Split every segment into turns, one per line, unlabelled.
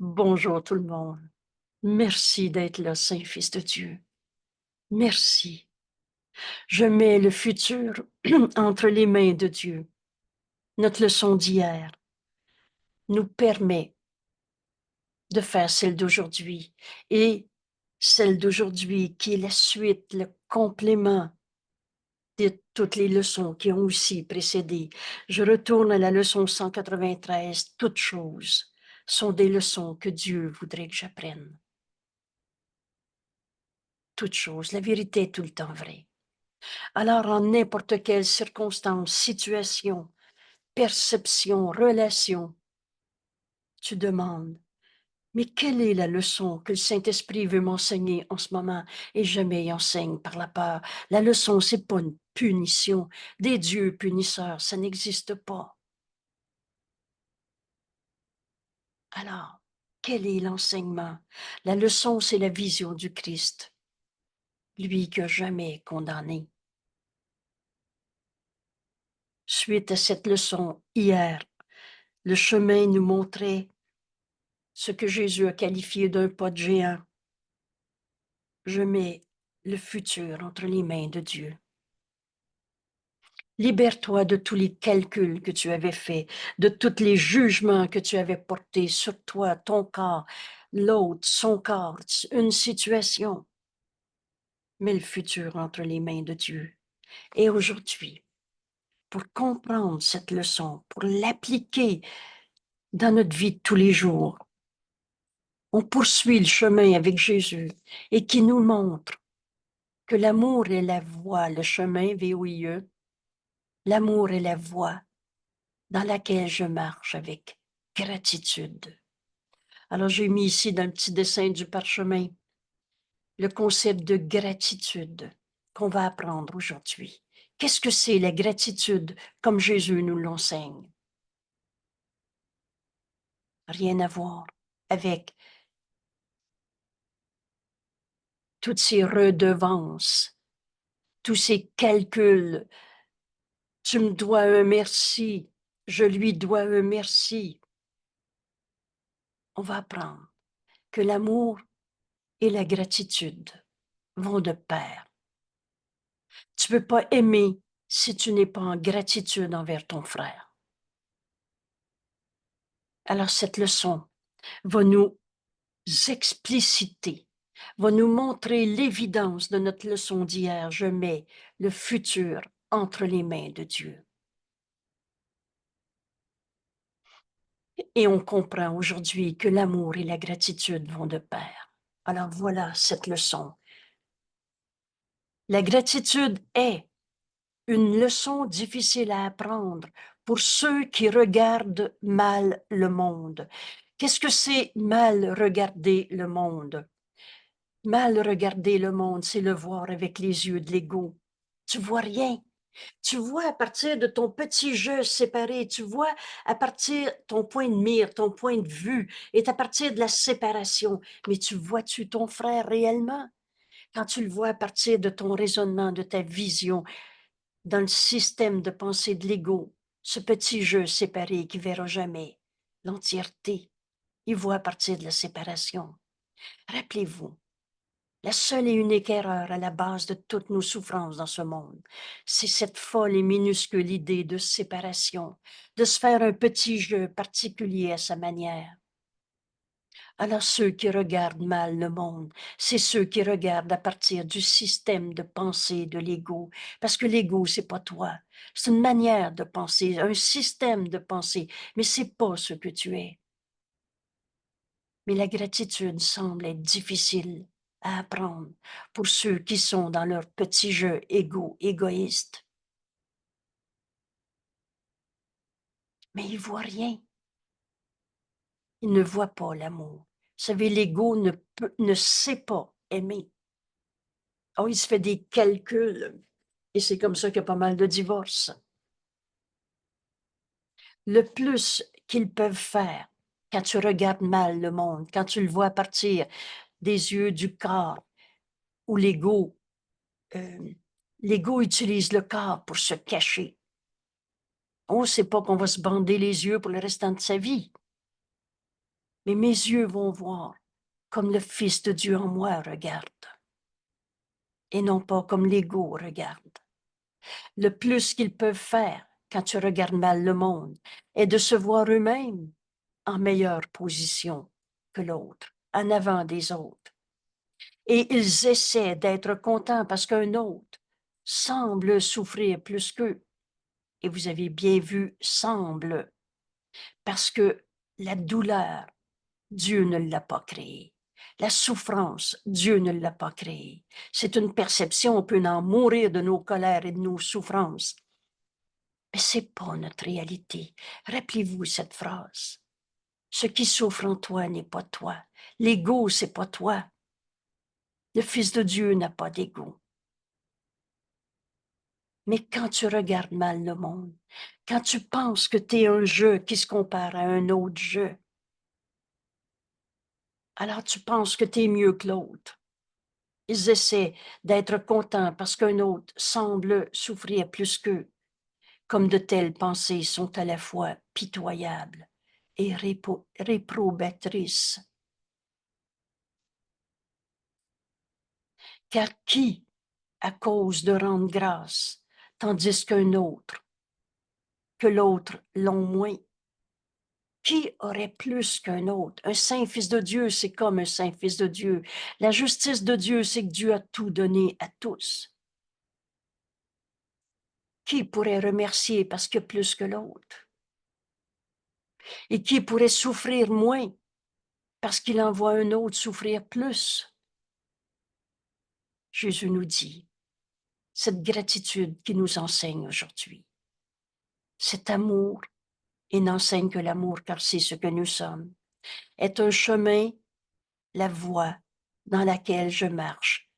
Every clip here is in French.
Bonjour tout le monde. Merci d'être là, Saint-Fils de Dieu. Merci. Je mets le futur entre les mains de Dieu. Notre leçon d'hier nous permet de faire celle d'aujourd'hui et celle d'aujourd'hui qui est la suite, le complément de toutes les leçons qui ont aussi précédé. Je retourne à la leçon 193. Toutes choses sont des leçons que Dieu voudrait que j'apprenne. Toutes choses. La vérité est tout le temps vraie. Alors, en n'importe quelle circonstance, situation, perception, relation, tu demandes, mais quelle est la leçon que le Saint-Esprit veut m'enseigner en ce moment? Et jamais il enseigne par la peur. La leçon, c'est pas une punition. Des dieux punisseurs, ça n'existe pas. Alors, quel est l'enseignement? La leçon, c'est la vision du Christ, lui qui n'a jamais condamné. Suite à cette leçon, hier, le chemin nous montrait ce que Jésus a qualifié d'un pas de géant. Je mets le futur entre les mains de Dieu. Libère-toi de tous les calculs que tu avais faits, de tous les jugements que tu avais portés sur toi, ton corps, l'autre, son corps, une situation. Mets le futur entre les mains de Dieu. Et aujourd'hui, pour comprendre cette leçon, pour l'appliquer dans notre vie de tous les jours, on poursuit le chemin avec Jésus et qui nous montre que l'amour est la voie, le chemin, VOIE, l'amour est la voie dans laquelle je marche avec gratitude. Alors, j'ai mis ici dans le petit dessin du parchemin le concept de gratitude qu'on va apprendre aujourd'hui. Qu'est-ce que c'est la gratitude comme Jésus nous l'enseigne? Rien à voir avec toutes ces redevances, tous ces calculs. Tu me dois un merci, je lui dois un merci. On va apprendre que l'amour et la gratitude vont de pair. Tu ne peux pas aimer si tu n'es pas en gratitude envers ton frère. Alors cette leçon va nous expliciter, va nous montrer l'évidence de notre leçon d'hier. Je mets le futur entre les mains de Dieu. Et on comprend aujourd'hui que l'amour et la gratitude vont de pair. Alors voilà cette leçon. La gratitude est une leçon difficile à apprendre pour ceux qui regardent mal le monde. Qu'est-ce que c'est mal regarder le monde? Mal regarder le monde, c'est le voir avec les yeux de l'ego. Tu vois rien. Tu vois à partir de ton petit jeu séparé, tu vois à partir de ton point de mire, ton point de vue, est à partir de la séparation. Mais tu vois-tu ton frère réellement? Quand tu le vois à partir de ton raisonnement, de ta vision, dans le système de pensée de l'ego, ce petit jeu séparé qui verra jamais l'entièreté, il voit à partir de la séparation. Rappelez-vous, la seule et unique erreur à la base de toutes nos souffrances dans ce monde, c'est cette folle et minuscule idée de séparation, de se faire un petit jeu particulier à sa manière. Alors ceux qui regardent mal le monde, c'est ceux qui regardent à partir du système de pensée de l'ego, parce que l'ego, c'est pas toi, c'est une manière de penser, un système de pensée, mais c'est pas ce que tu es. Mais la gratitude semble être difficile à apprendre pour ceux qui sont dans leur petit jeu égoïste. Mais ils voient rien. Ils ne voient pas l'amour. Vous savez, l'ego ne sait pas aimer. Oh, il se fait des calculs. Et c'est comme ça qu'il y a pas mal de divorces. Le plus qu'ils peuvent faire quand tu regardes mal le monde, quand tu le vois partir des yeux du corps, où euh, l'ego utilise le corps pour se cacher. On ne sait pas qu'on va se bander les yeux pour le restant de sa vie. mais mes yeux vont voir comme le Fils de Dieu en moi regarde, et non pas comme l'ego regarde. Le plus qu'ils peuvent faire quand tu regardes mal le monde est de se voir eux-mêmes en meilleure position que l'autre, en avant des autres. Et ils essaient d'être contents parce qu'un autre semble souffrir plus qu'eux. Et vous avez bien vu semble, parce que la douleur, Dieu ne l'a pas créée. La souffrance, Dieu ne l'a pas créée. C'est une perception, on peut en mourir de nos colères et de nos souffrances. Mais c'est pas notre réalité. Rappelez-vous cette phrase. Ce qui souffre en toi n'est pas toi. L'ego, c'est pas toi. Le Fils de Dieu n'a pas d'ego. Mais quand tu regardes mal le monde, quand tu penses que tu es un jeu qui se compare à un autre jeu, alors tu penses que tu es mieux que l'autre. Ils essaient d'être contents parce qu'un autre semble souffrir plus qu'eux. Comme de telles pensées sont à la fois pitoyables et réprobatrices. Car qui, à cause de rendre grâce, tandis qu'un autre, que l'autre l'ont moins? Qui aurait plus qu'un autre? Un saint fils de Dieu, c'est comme un saint fils de Dieu. La justice de Dieu, c'est que Dieu a tout donné à tous. Qui pourrait remercier parce que plus que l'autre? Et qui pourrait souffrir moins parce qu'il en voit un autre souffrir plus? Jésus nous dit, cette gratitude qui nous enseigne aujourd'hui, cet amour, et n'enseigne que l'amour car c'est ce que nous sommes, est un chemin, la voie dans laquelle je marche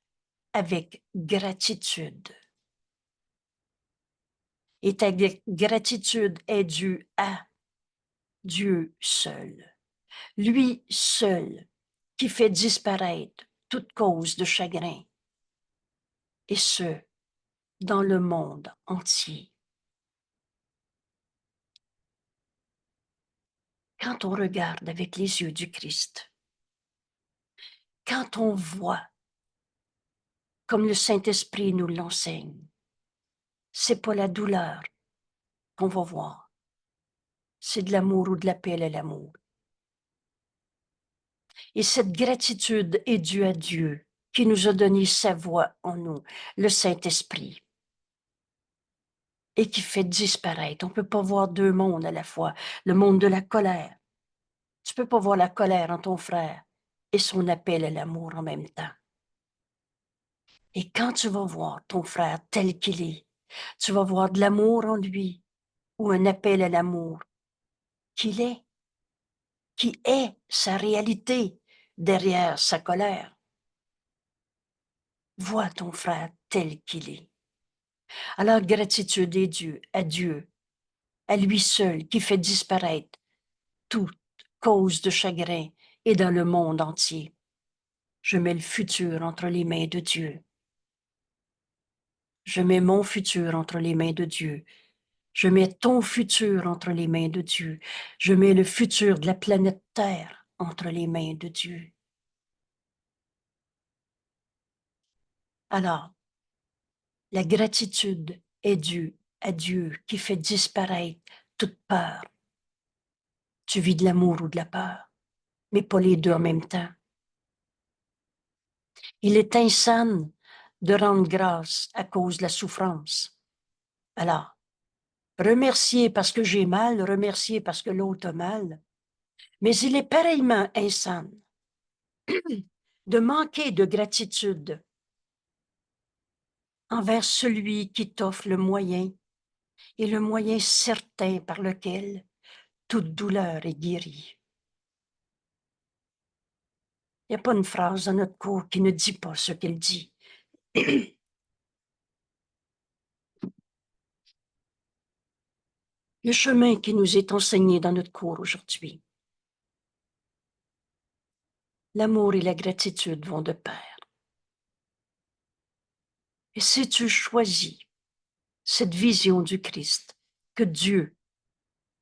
avec gratitude. Et ta gratitude est due à Dieu seul. Lui seul qui fait disparaître toute cause de chagrin, et ce, dans le monde entier. Quand on regarde avec les yeux du Christ, quand on voit comme le Saint-Esprit nous l'enseigne, c'est pas la douleur qu'on va voir, c'est de l'amour ou de l'appel à l'amour. Et cette gratitude est due à Dieu qui nous a donné sa voix en nous, le Saint-Esprit, et qui fait disparaître. On ne peut pas voir deux mondes à la fois, le monde de la colère. Tu ne peux pas voir la colère en ton frère et son appel à l'amour en même temps. Et quand tu vas voir ton frère tel qu'il est, tu vas voir de l'amour en lui ou un appel à l'amour qu'il est, qui est sa réalité derrière sa colère. Vois ton frère tel qu'il est. Alors gratitude est due à Dieu, à lui seul qui fait disparaître toute cause de chagrin et dans le monde entier. Je mets le futur entre les mains de Dieu. Je mets mon futur entre les mains de Dieu. Je mets ton futur entre les mains de Dieu. Je mets le futur de la planète Terre entre les mains de Dieu. Alors, la gratitude est due à Dieu qui fait disparaître toute peur. Tu vis de l'amour ou de la peur, mais pas les deux en même temps. Il est insane de rendre grâce à cause de la souffrance. Alors, remercier parce que j'ai mal, remercier parce que l'autre a mal, mais il est pareillement insane de manquer de gratitude envers celui qui t'offre le moyen et le moyen certain par lequel toute douleur est guérie. Il n'y a pas une phrase dans notre cours qui ne dit pas ce qu'elle dit. Le chemin qui nous est enseigné dans notre cours aujourd'hui. L'amour et la gratitude vont de pair. Et si tu choisis cette vision du Christ, que Dieu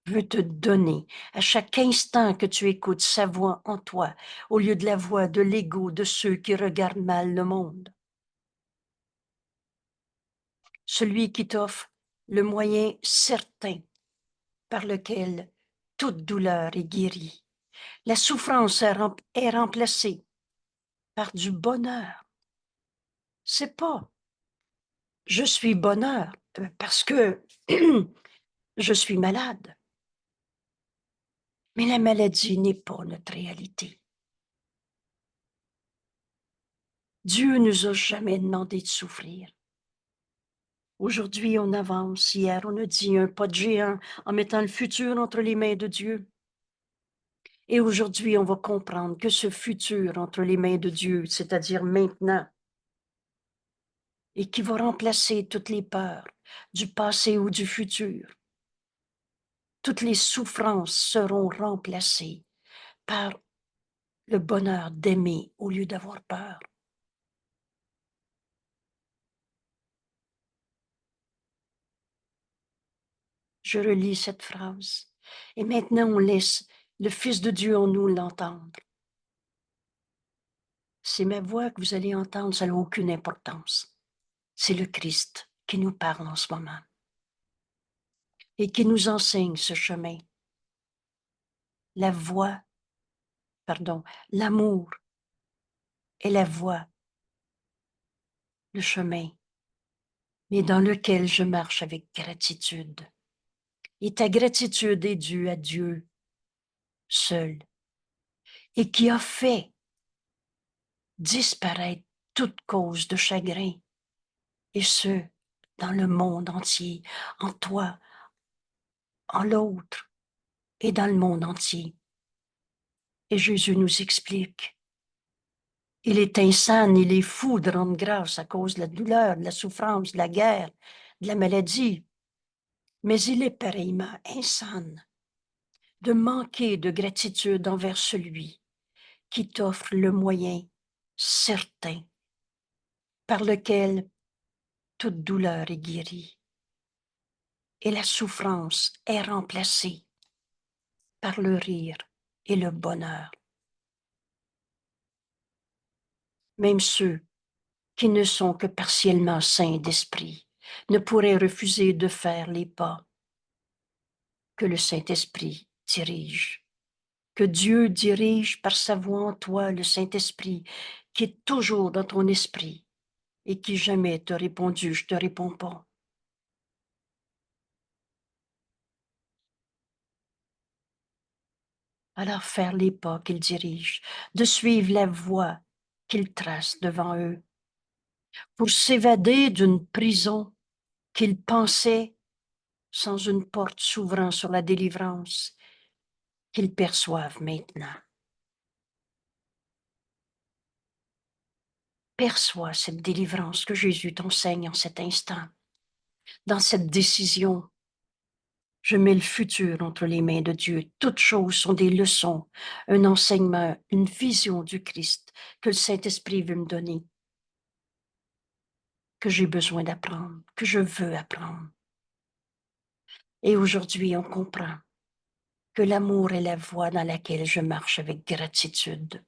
veut te donner à chaque instant que tu écoutes sa voix en toi, au lieu de la voix de l'ego de ceux qui regardent mal le monde. Celui qui t'offre le moyen certain par lequel toute douleur est guérie. La souffrance est remplacée par du bonheur. C'est pas je suis bonheur parce que je suis malade. Mais la maladie n'est pas notre réalité. Dieu nous a jamais demandé de souffrir. Aujourd'hui, on avance. Hier, on a dit un pas de géant en mettant le futur entre les mains de Dieu. Et aujourd'hui, on va comprendre que ce futur entre les mains de Dieu, c'est-à-dire maintenant, et qui va remplacer toutes les peurs du passé ou du futur, toutes les souffrances seront remplacées par le bonheur d'aimer au lieu d'avoir peur. Je relis cette phrase. Et maintenant, on laisse le Fils de Dieu en nous l'entendre. C'est ma voix que vous allez entendre, ça n'a aucune importance. C'est le Christ qui nous parle en ce moment et qui nous enseigne ce chemin. La voix, pardon, l'amour est la voie, le chemin, mais dans lequel je marche avec gratitude. Et ta gratitude est due à Dieu seul et qui a fait disparaître toute cause de chagrin, et ce, dans le monde entier, en toi, en l'autre et dans le monde entier. Et Jésus nous explique, il est insane, il est fou de rendre grâce à cause de la douleur, de la souffrance, de la guerre, de la maladie, mais il est pareillement insane de manquer de gratitude envers celui qui t'offre le moyen certain par lequel toute douleur est guérie et la souffrance est remplacée par le rire et le bonheur. Même ceux qui ne sont que partiellement sains d'esprit ne pourraient refuser de faire les pas que le Saint-Esprit dirige, que Dieu dirige par sa voix en toi, le Saint-Esprit, qui est toujours dans ton esprit et qui jamais t'a répondu, je te réponds pas. Alors faire les pas qu'il dirige, de suivre la voie qu'il trace devant eux, pour s'évader d'une prison qu'ils pensaient sans une porte s'ouvrant sur la délivrance qu'ils perçoivent maintenant. Perçois cette délivrance que Jésus t'enseigne en cet instant. Dans cette décision, je mets le futur entre les mains de Dieu. Toutes choses sont des leçons, un enseignement, une vision du Christ que le Saint-Esprit veut me donner, que j'ai besoin d'apprendre, que je veux apprendre. Et aujourd'hui, on comprend que l'amour est la voie dans laquelle je marche avec gratitude.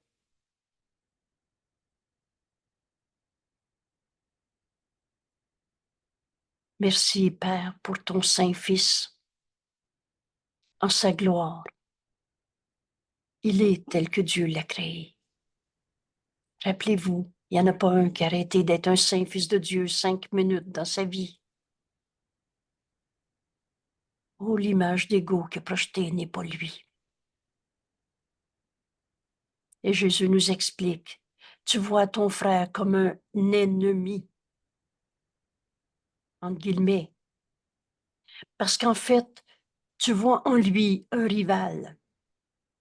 Merci, Père, pour ton Saint-Fils en sa gloire. Il est tel que Dieu l'a créé. Rappelez-vous, il n'y en a pas un qui a arrêté d'être un saint fils de Dieu 5 minutes dans sa vie. Oh, l'image d'ego qui est projetée n'est pas lui. Et Jésus nous explique, tu vois ton frère comme un ennemi, entre guillemets, parce qu'en fait, tu vois en lui un rival,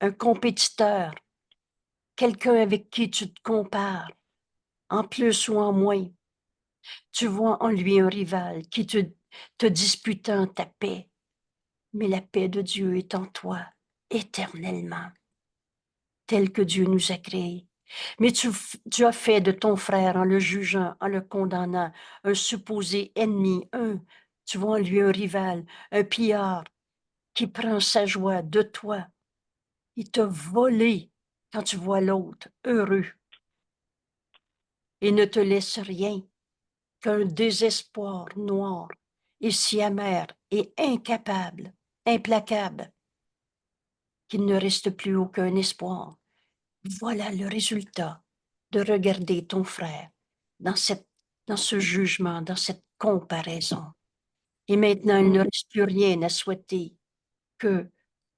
un compétiteur, quelqu'un avec qui tu te compares, en plus ou en moins. Tu vois en lui un rival qui te disputant ta paix, mais la paix de Dieu est en toi éternellement, telle que Dieu nous a créés. Mais tu as fait de ton frère, en le jugeant, en le condamnant, un supposé ennemi, tu vois en lui un rival, un pillard, qui prend sa joie de toi. Il t'a volé quand tu vois l'autre heureux et ne te laisse rien qu'un désespoir noir et si amer et incapable, implacable, qu'il ne reste plus aucun espoir. Voilà le résultat de regarder ton frère dans, dans ce jugement, dans cette comparaison. Et maintenant, il ne reste plus rien à souhaiter que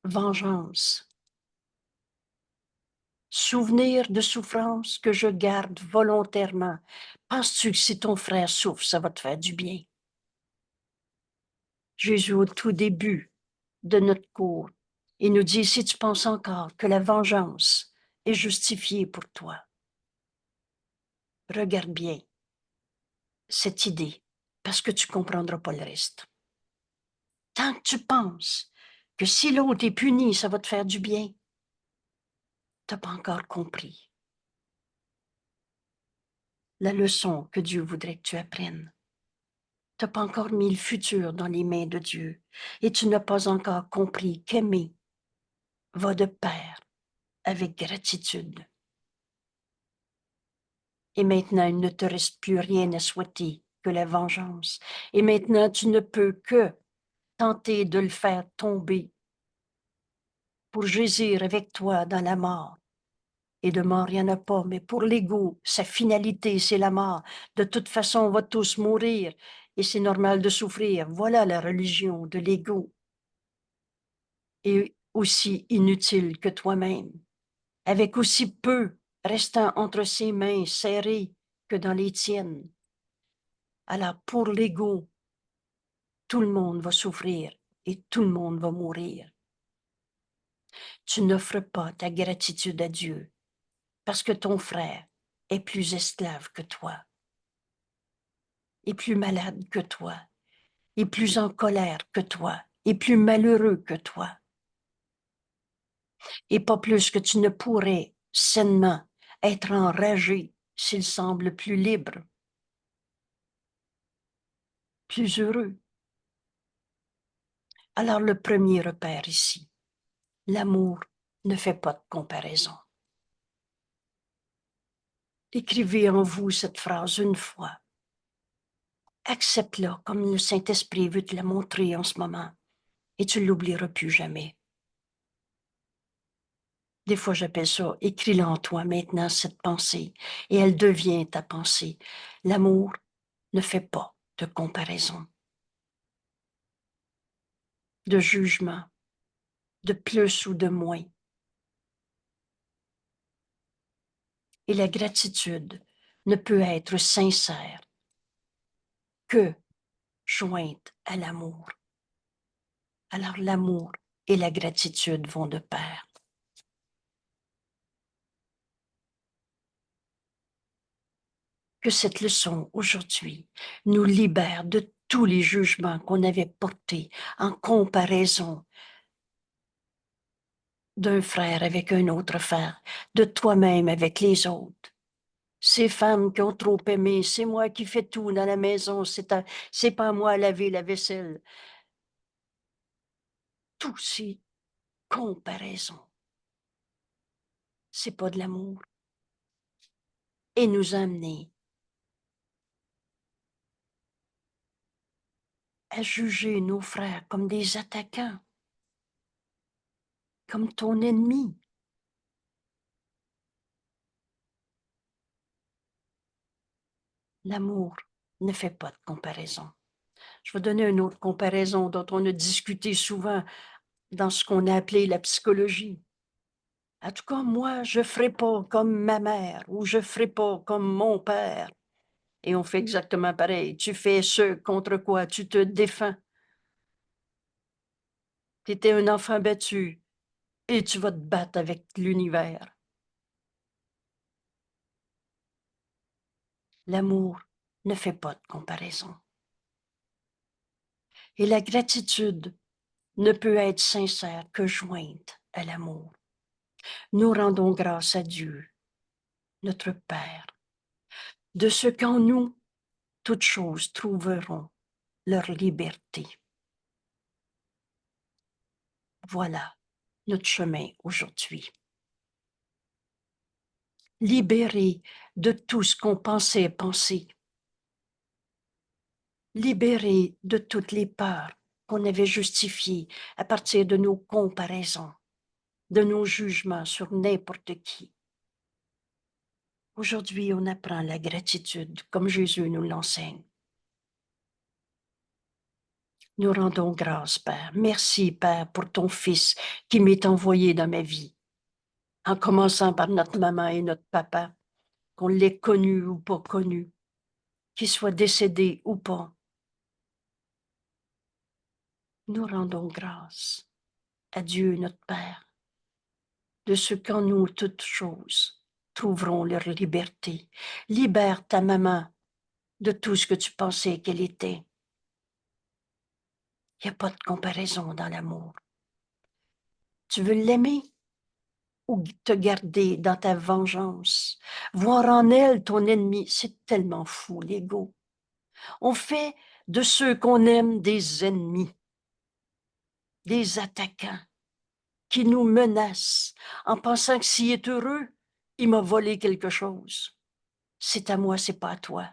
vengeance. Souvenir de souffrance que je garde volontairement. Penses-tu que si ton frère souffre, ça va te faire du bien? Jésus, au tout début de notre cours, il nous dit, si tu penses encore que la vengeance est justifiée pour toi, regarde bien cette idée, parce que tu ne comprendras pas le reste. Tant que tu penses que si l'autre est puni, ça va te faire du bien, tu n'as pas encore compris la leçon que Dieu voudrait que tu apprennes. Tu n'as pas encore mis le futur dans les mains de Dieu et tu n'as pas encore compris qu'aimer va de pair avec gratitude. Et maintenant, il ne te reste plus rien à souhaiter que la vengeance. Et maintenant, tu ne peux que tenter de le faire tomber pour jaisir avec toi dans la mort. Et de mort, il n'y en a pas, mais pour l'ego, sa finalité, c'est la mort. De toute façon, on va tous mourir et c'est normal de souffrir. Voilà la religion de l'ego. Et aussi inutile que toi-même, avec aussi peu restant entre ses mains serrées que dans les tiennes. Alors, pour l'ego, tout le monde va souffrir et tout le monde va mourir. Tu n'offres pas ta gratitude à Dieu parce que ton frère est plus esclave que toi, est plus malade que toi, est plus en colère que toi, est plus malheureux que toi. Et pas plus que tu ne pourrais sainement être enragé s'il semble plus libre, plus heureux. Alors le premier repère ici, l'amour ne fait pas de comparaison. Écrivez en vous cette phrase une fois. Accepte-la comme le Saint-Esprit veut te la montrer en ce moment et tu ne l'oublieras plus jamais. Des fois, j'appelle ça, écris-la en toi maintenant, cette pensée, et elle devient ta pensée. L'amour ne fait pas de comparaison, de jugement, de plus ou de moins. Et la gratitude ne peut être sincère que jointe à l'amour. Alors l'amour et la gratitude vont de pair. Que cette leçon aujourd'hui nous libère de tous les jugements qu'on avait portés en comparaison d'un frère avec un autre frère, de toi-même avec les autres. Ces femmes qui ont trop aimé, c'est moi qui fais tout dans la maison, c'est pas moi à laver la vaisselle. Tous ces comparaisons, c'est pas de l'amour. Et nous amener à juger nos frères comme des attaquants, comme ton ennemi. L'amour ne fait pas de comparaison. Je vais donner une autre comparaison dont on a discuté souvent dans ce qu'on a appelé la psychologie. En tout cas, moi, je ne ferai pas comme ma mère ou je ne ferai pas comme mon père. Et on fait exactement pareil. Tu fais ce contre quoi tu te défends. Tu étais un enfant battu et tu vas te battre avec l'univers. L'amour ne fait pas de comparaison. Et la gratitude ne peut être sincère que jointe à l'amour. Nous rendons grâce à Dieu, notre Père, de ce qu'en nous, toutes choses trouveront leur liberté. Voilà notre chemin aujourd'hui. Libérés de tout ce qu'on pensait penser. Libérés de toutes les peurs qu'on avait justifiées à partir de nos comparaisons, de nos jugements sur n'importe qui. Aujourd'hui, on apprend la gratitude comme Jésus nous l'enseigne. Nous rendons grâce, Père. Merci, Père, pour ton Fils qui m'est envoyé dans ma vie, en commençant par notre maman et notre papa, qu'on l'ait connu ou pas connu, qu'il soit décédé ou pas. Nous rendons grâce à Dieu, notre Père, de ce qu'en nous toutes choses trouveront leur liberté. Libère ta maman de tout ce que tu pensais qu'elle était. Il n'y a pas de comparaison dans l'amour. Tu veux l'aimer ou te garder dans ta vengeance? Voir en elle ton ennemi, c'est tellement fou, l'ego. On fait de ceux qu'on aime des ennemis, des attaquants qui nous menacent en pensant que s'il est heureux, il m'a volé quelque chose. C'est à moi, c'est pas à toi.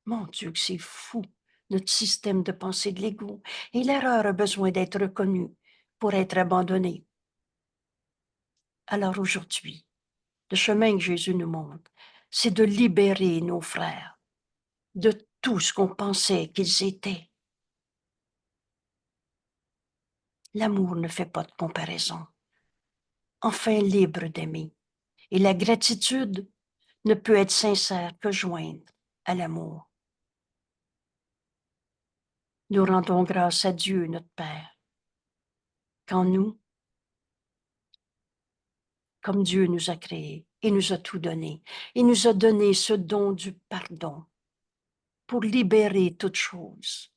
Mon Dieu, que c'est fou, notre système de pensée de l'ego. Et l'erreur a besoin d'être reconnue pour être abandonnée. Alors aujourd'hui, le chemin que Jésus nous montre, c'est de libérer nos frères de tout ce qu'on pensait qu'ils étaient. L'amour ne fait pas de comparaison. Enfin libre d'aimer. Et la gratitude ne peut être sincère que joindre à l'amour. Nous rendons grâce à Dieu, notre Père, qu'en nous, comme Dieu nous a créés et nous a tout donné, il nous a donné ce don du pardon pour libérer toute chose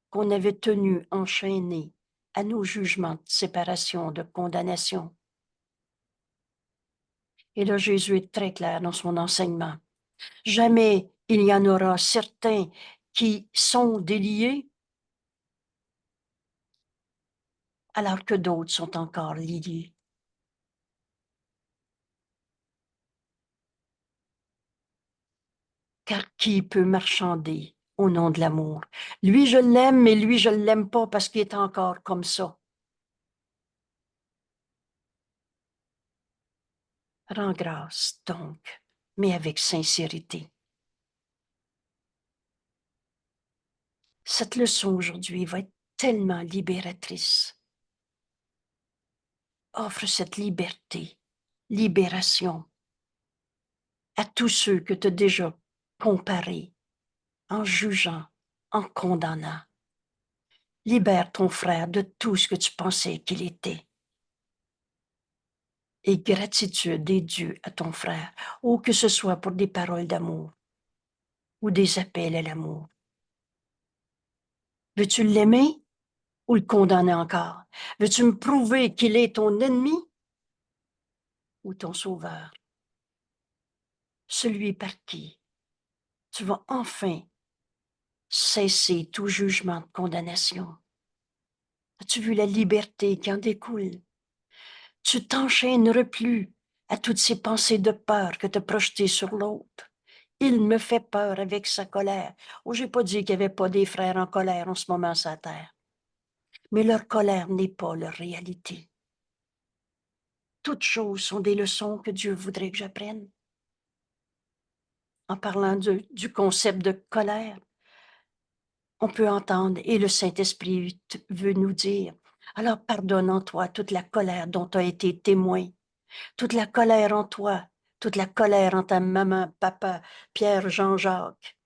qu'on avait tenu enchaînée à nos jugements de séparation, de condamnation. Et là, Jésus est très clair dans son enseignement. Jamais il y en aura certains qui sont déliés alors que d'autres sont encore liés. Car qui peut marchander au nom de l'amour? Lui, je l'aime, mais lui, je ne l'aime pas parce qu'il est encore comme ça. Rends grâce, donc, mais avec sincérité. Cette leçon aujourd'hui va être tellement libératrice. Offre cette liberté, libération à tous ceux que tu as déjà comparés en jugeant, en condamnant. Libère ton frère de tout ce que tu pensais qu'il était. Et gratitude et Dieu à ton frère, ou que ce soit pour des paroles d'amour ou des appels à l'amour. Veux-tu l'aimer ou le condamner encore? Veux-tu me prouver qu'il est ton ennemi ou ton sauveur? Celui par qui tu vas enfin cesser tout jugement de condamnation. As-tu vu la liberté qui en découle? Tu t'enchaîneras plus à toutes ces pensées de peur que tu as projetées sur l'autre. Il me fait peur avec sa colère. Oh, j'ai pas dit qu'il n'y avait pas des frères en colère en ce moment sur la terre. Mais leur colère n'est pas leur réalité. Toutes choses sont des leçons que Dieu voudrait que j'apprenne. En parlant du concept de colère, on peut entendre, et le Saint-Esprit veut nous dire, alors pardonne en toi toute la colère dont tu as été témoin, toute la colère en toi, toute la colère en ta maman, papa, Pierre, Jean-Jacques.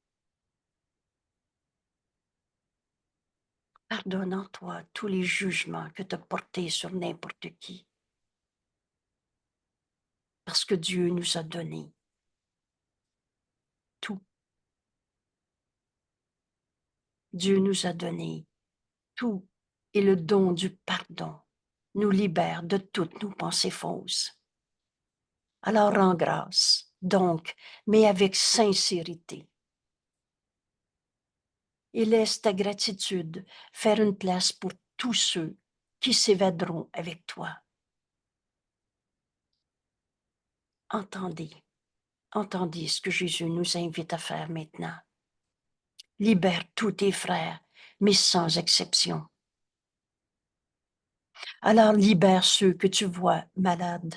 Pardonne en toi tous les jugements que tu as portés sur n'importe qui. Parce que Dieu nous a donné tout. Dieu nous a donné tout. Et le don du pardon nous libère de toutes nos pensées fausses. Alors rends grâce, donc, mais avec sincérité. Et laisse ta gratitude faire une place pour tous ceux qui s'évaderont avec toi. Entendez, entendez ce que Jésus nous invite à faire maintenant. Libère tous tes frères, mais sans exception. Alors libère ceux que tu vois malades.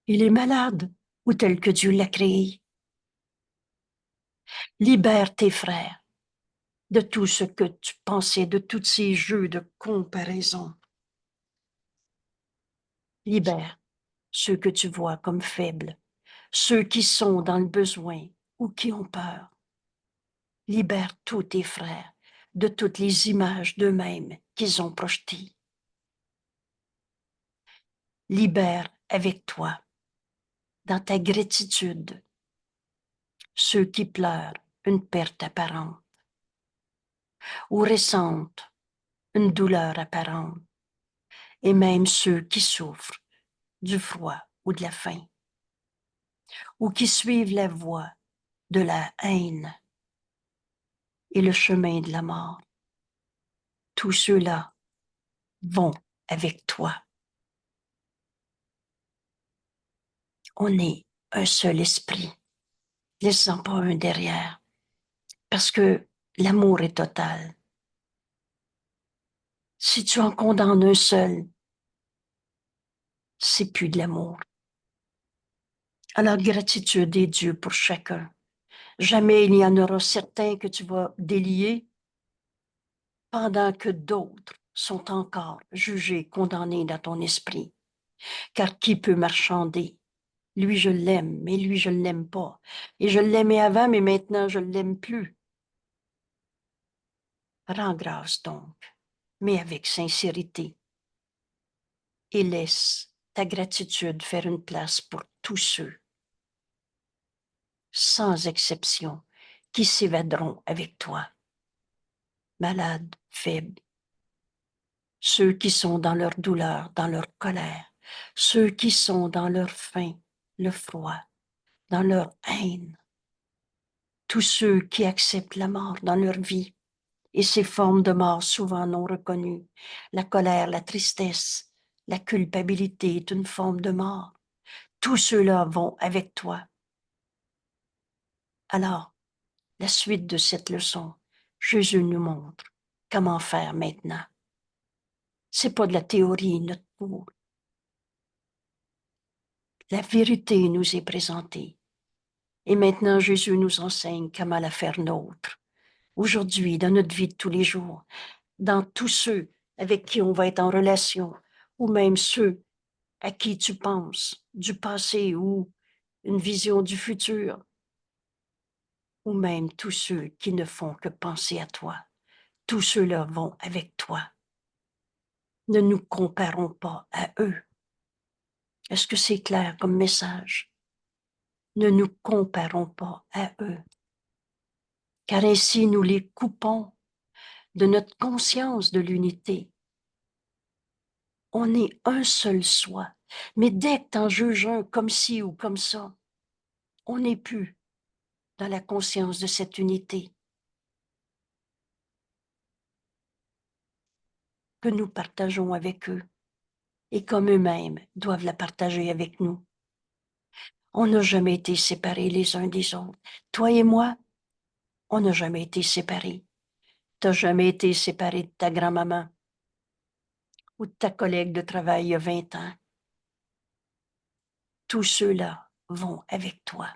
Il est malade ou tel que Dieu l'a créé. Libère tes frères de tout ce que tu pensais, de tous ces jeux de comparaison. Libère ceux que tu vois comme faibles, ceux qui sont dans le besoin ou qui ont peur. Libère tous tes frères de toutes les images d'eux-mêmes qu'ils ont projetées. Libère avec toi, dans ta gratitude, ceux qui pleurent une perte apparente ou ressentent une douleur apparente, et même ceux qui souffrent du froid ou de la faim, ou qui suivent la voie de la haine et le chemin de la mort. Tous ceux-là vont avec toi. On est un seul esprit. Laisse-en pas un derrière, parce que l'amour est total. Si tu en condamnes un seul, c'est plus de l'amour. Alors, gratitude et Dieu pour chacun. Jamais il y en aura certains que tu vas délier pendant que d'autres sont encore jugés, condamnés dans ton esprit. Car qui peut marchander? Lui, je l'aime, mais lui, je ne l'aime pas. Et je l'aimais avant, mais maintenant, je ne l'aime plus. Rends grâce donc, mais avec sincérité. Et laisse ta gratitude faire une place pour tous ceux, sans exception, qui s'évaderont avec toi. Malades, faibles, ceux qui sont dans leur douleur, dans leur colère, ceux qui sont dans leur faim, le froid, dans leur haine, tous ceux qui acceptent la mort dans leur vie et ces formes de mort souvent non reconnues, la colère, la tristesse, la culpabilité est une forme de mort. Tous ceux-là vont avec toi. Alors, la suite de cette leçon, Jésus nous montre comment faire maintenant. C'est pas de la théorie, notre cours. La vérité nous est présentée. Et maintenant, Jésus nous enseigne comment la faire nôtre. Aujourd'hui, dans notre vie de tous les jours, dans tous ceux avec qui on va être en relation, ou même ceux à qui tu penses du passé ou une vision du futur, ou même tous ceux qui ne font que penser à toi. Tous ceux-là vont avec toi. Ne nous comparons pas à eux. Est-ce que c'est clair comme message? Ne nous comparons pas à eux, car ainsi nous les coupons de notre conscience de l'unité. On est un seul soi, mais dès que tu en juges un comme ci ou comme ça, on n'est plus dans la conscience de cette unité que nous partageons avec eux et comme eux-mêmes doivent la partager avec nous. On n'a jamais été séparés les uns des autres. Toi et moi, on n'a jamais été séparés. Tu n'as jamais été séparé de ta grand-maman ou de ta collègue de travail il y a 20 ans. Tous ceux-là vont avec toi.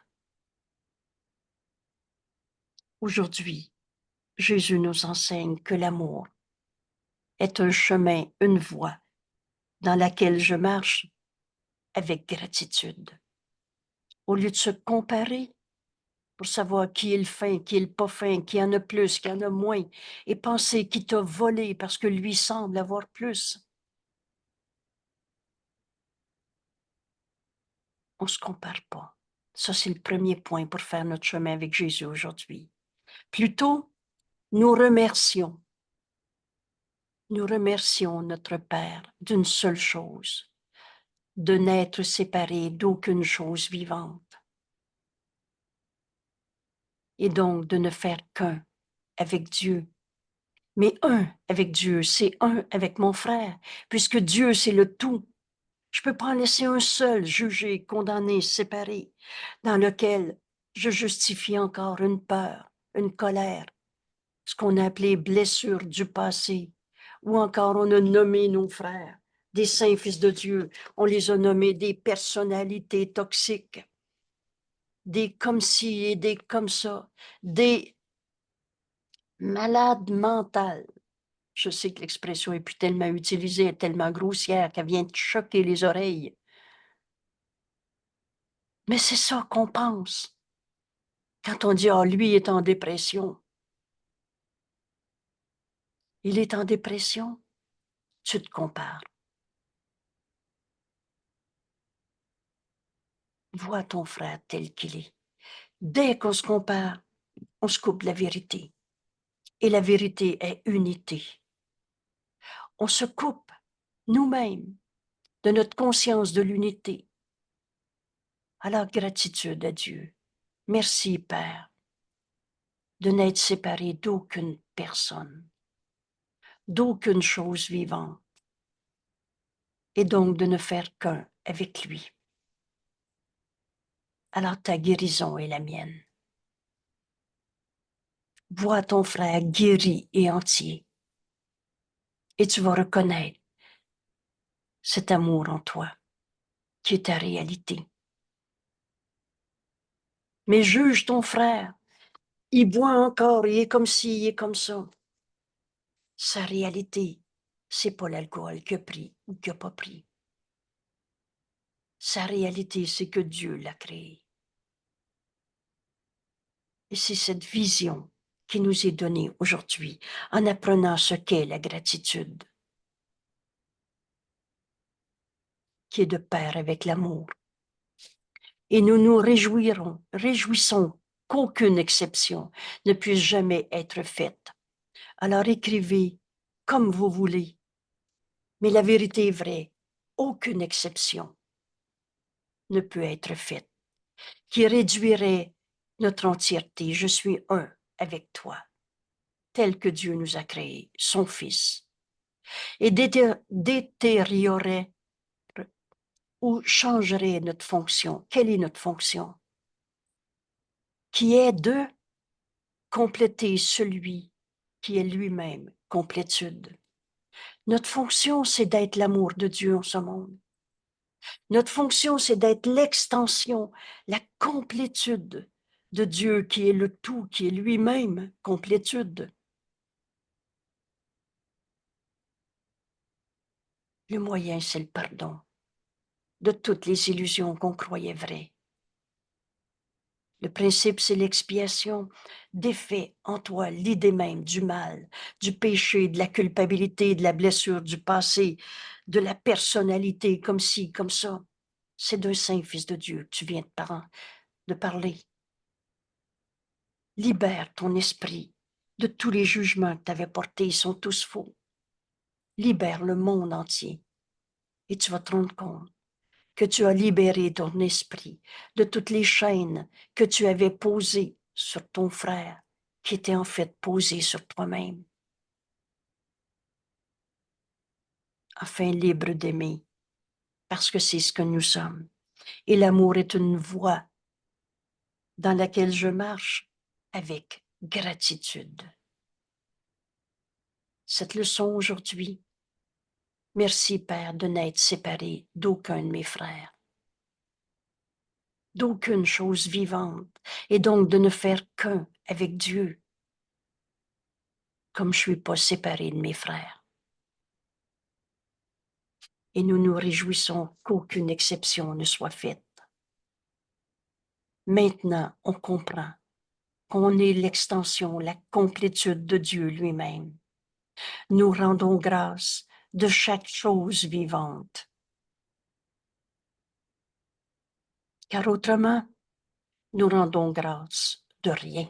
Aujourd'hui, Jésus nous enseigne que l'amour est un chemin, une voie dans laquelle je marche avec gratitude. Au lieu de se comparer pour savoir qui est le fin, qui est le pas fin, qui en a plus, qui en a moins, et penser qu'il t'a volé parce que lui semble avoir plus, on ne se compare pas. Ça, c'est le premier point pour faire notre chemin avec Jésus aujourd'hui. Plutôt, nous remercions notre Père d'une seule chose, de n'être séparés d'aucune chose vivante, et donc de ne faire qu'un avec Dieu, Mais un avec Dieu, c'est un avec mon frère, puisque Dieu, c'est le tout. Je ne peux pas en laisser un seul jugé, condamné, séparé, dans lequel je justifie encore une peur, une colère, ce qu'on a appelé blessure du passé, ou encore on a nommé nos frères, des saints fils de Dieu, on les a nommés des personnalités toxiques, des comme ci et des comme ça, des malades mentales. Je sais que l'expression est plus tellement utilisée, est tellement grossière qu'elle vient de choquer les oreilles. Mais c'est ça qu'on pense quand on dit « Ah, lui est en dépression ». Il est en dépression, tu te compares. Vois ton frère tel qu'il est. Dès qu'on se compare, on se coupe de la vérité. Et la vérité est unité. On se coupe nous-mêmes de notre conscience de l'unité. Alors, gratitude à Dieu. Merci, Père, de n'être séparé d'aucune personne, d'aucune chose vivante, et donc de ne faire qu'un avec lui. Alors ta guérison est la mienne. Vois ton frère guéri et entier, et tu vas reconnaître cet amour en toi, qui est ta réalité. Mais juge ton frère, il boit encore, il est comme ci, il est comme ça. Sa réalité, c'est pas l'alcool qu'il a pris ou qu'il n'a pas pris. Sa réalité, c'est que Dieu l'a créé. Et c'est cette vision qui nous est donnée aujourd'hui en apprenant ce qu'est la gratitude, qui est de pair avec l'amour. Et nous nous réjouissons qu'aucune exception ne puisse jamais être faite. Alors écrivez comme vous voulez, mais la vérité est vraie, aucune exception ne peut être faite, qui réduirait notre entièreté. Je suis un avec toi, tel que Dieu nous a créés, son Fils, et détériorerait ou changerait notre fonction. Quelle est notre fonction? Qui est de compléter celui qui est lui-même complétude. Notre fonction, c'est d'être l'amour de Dieu en ce monde. Notre fonction, c'est d'être l'extension, la complétude de Dieu qui est le tout, qui est lui-même complétude. Le moyen, c'est le pardon de toutes les illusions qu'on croyait vraies. Le principe, c'est l'expiation. Défait en toi l'idée même du mal, du péché, de la culpabilité, de la blessure du passé, de la personnalité, comme ci, comme ça. C'est d'un saint fils de Dieu que tu viens de parler. Libère ton esprit de tous les jugements que tu avais portés, ils sont tous faux. Libère le monde entier et tu vas te rendre compte que tu as libéré ton esprit de toutes les chaînes que tu avais posées sur ton frère, qui étaient en fait posées sur toi-même, afin libre d'aimer, parce que c'est ce que nous sommes. Et l'amour est une voie dans laquelle je marche avec gratitude. Cette leçon aujourd'hui, merci Père de n'être séparé d'aucun de mes frères, d'aucune chose vivante, et donc de ne faire qu'un avec Dieu, comme je ne suis pas séparé de mes frères. Et nous nous réjouissons qu'aucune exception ne soit faite. Maintenant, on comprend qu'on est l'extension, la complétude de Dieu lui-même. Nous rendons grâce de chaque chose vivante. Car autrement, nous rendons grâce de rien.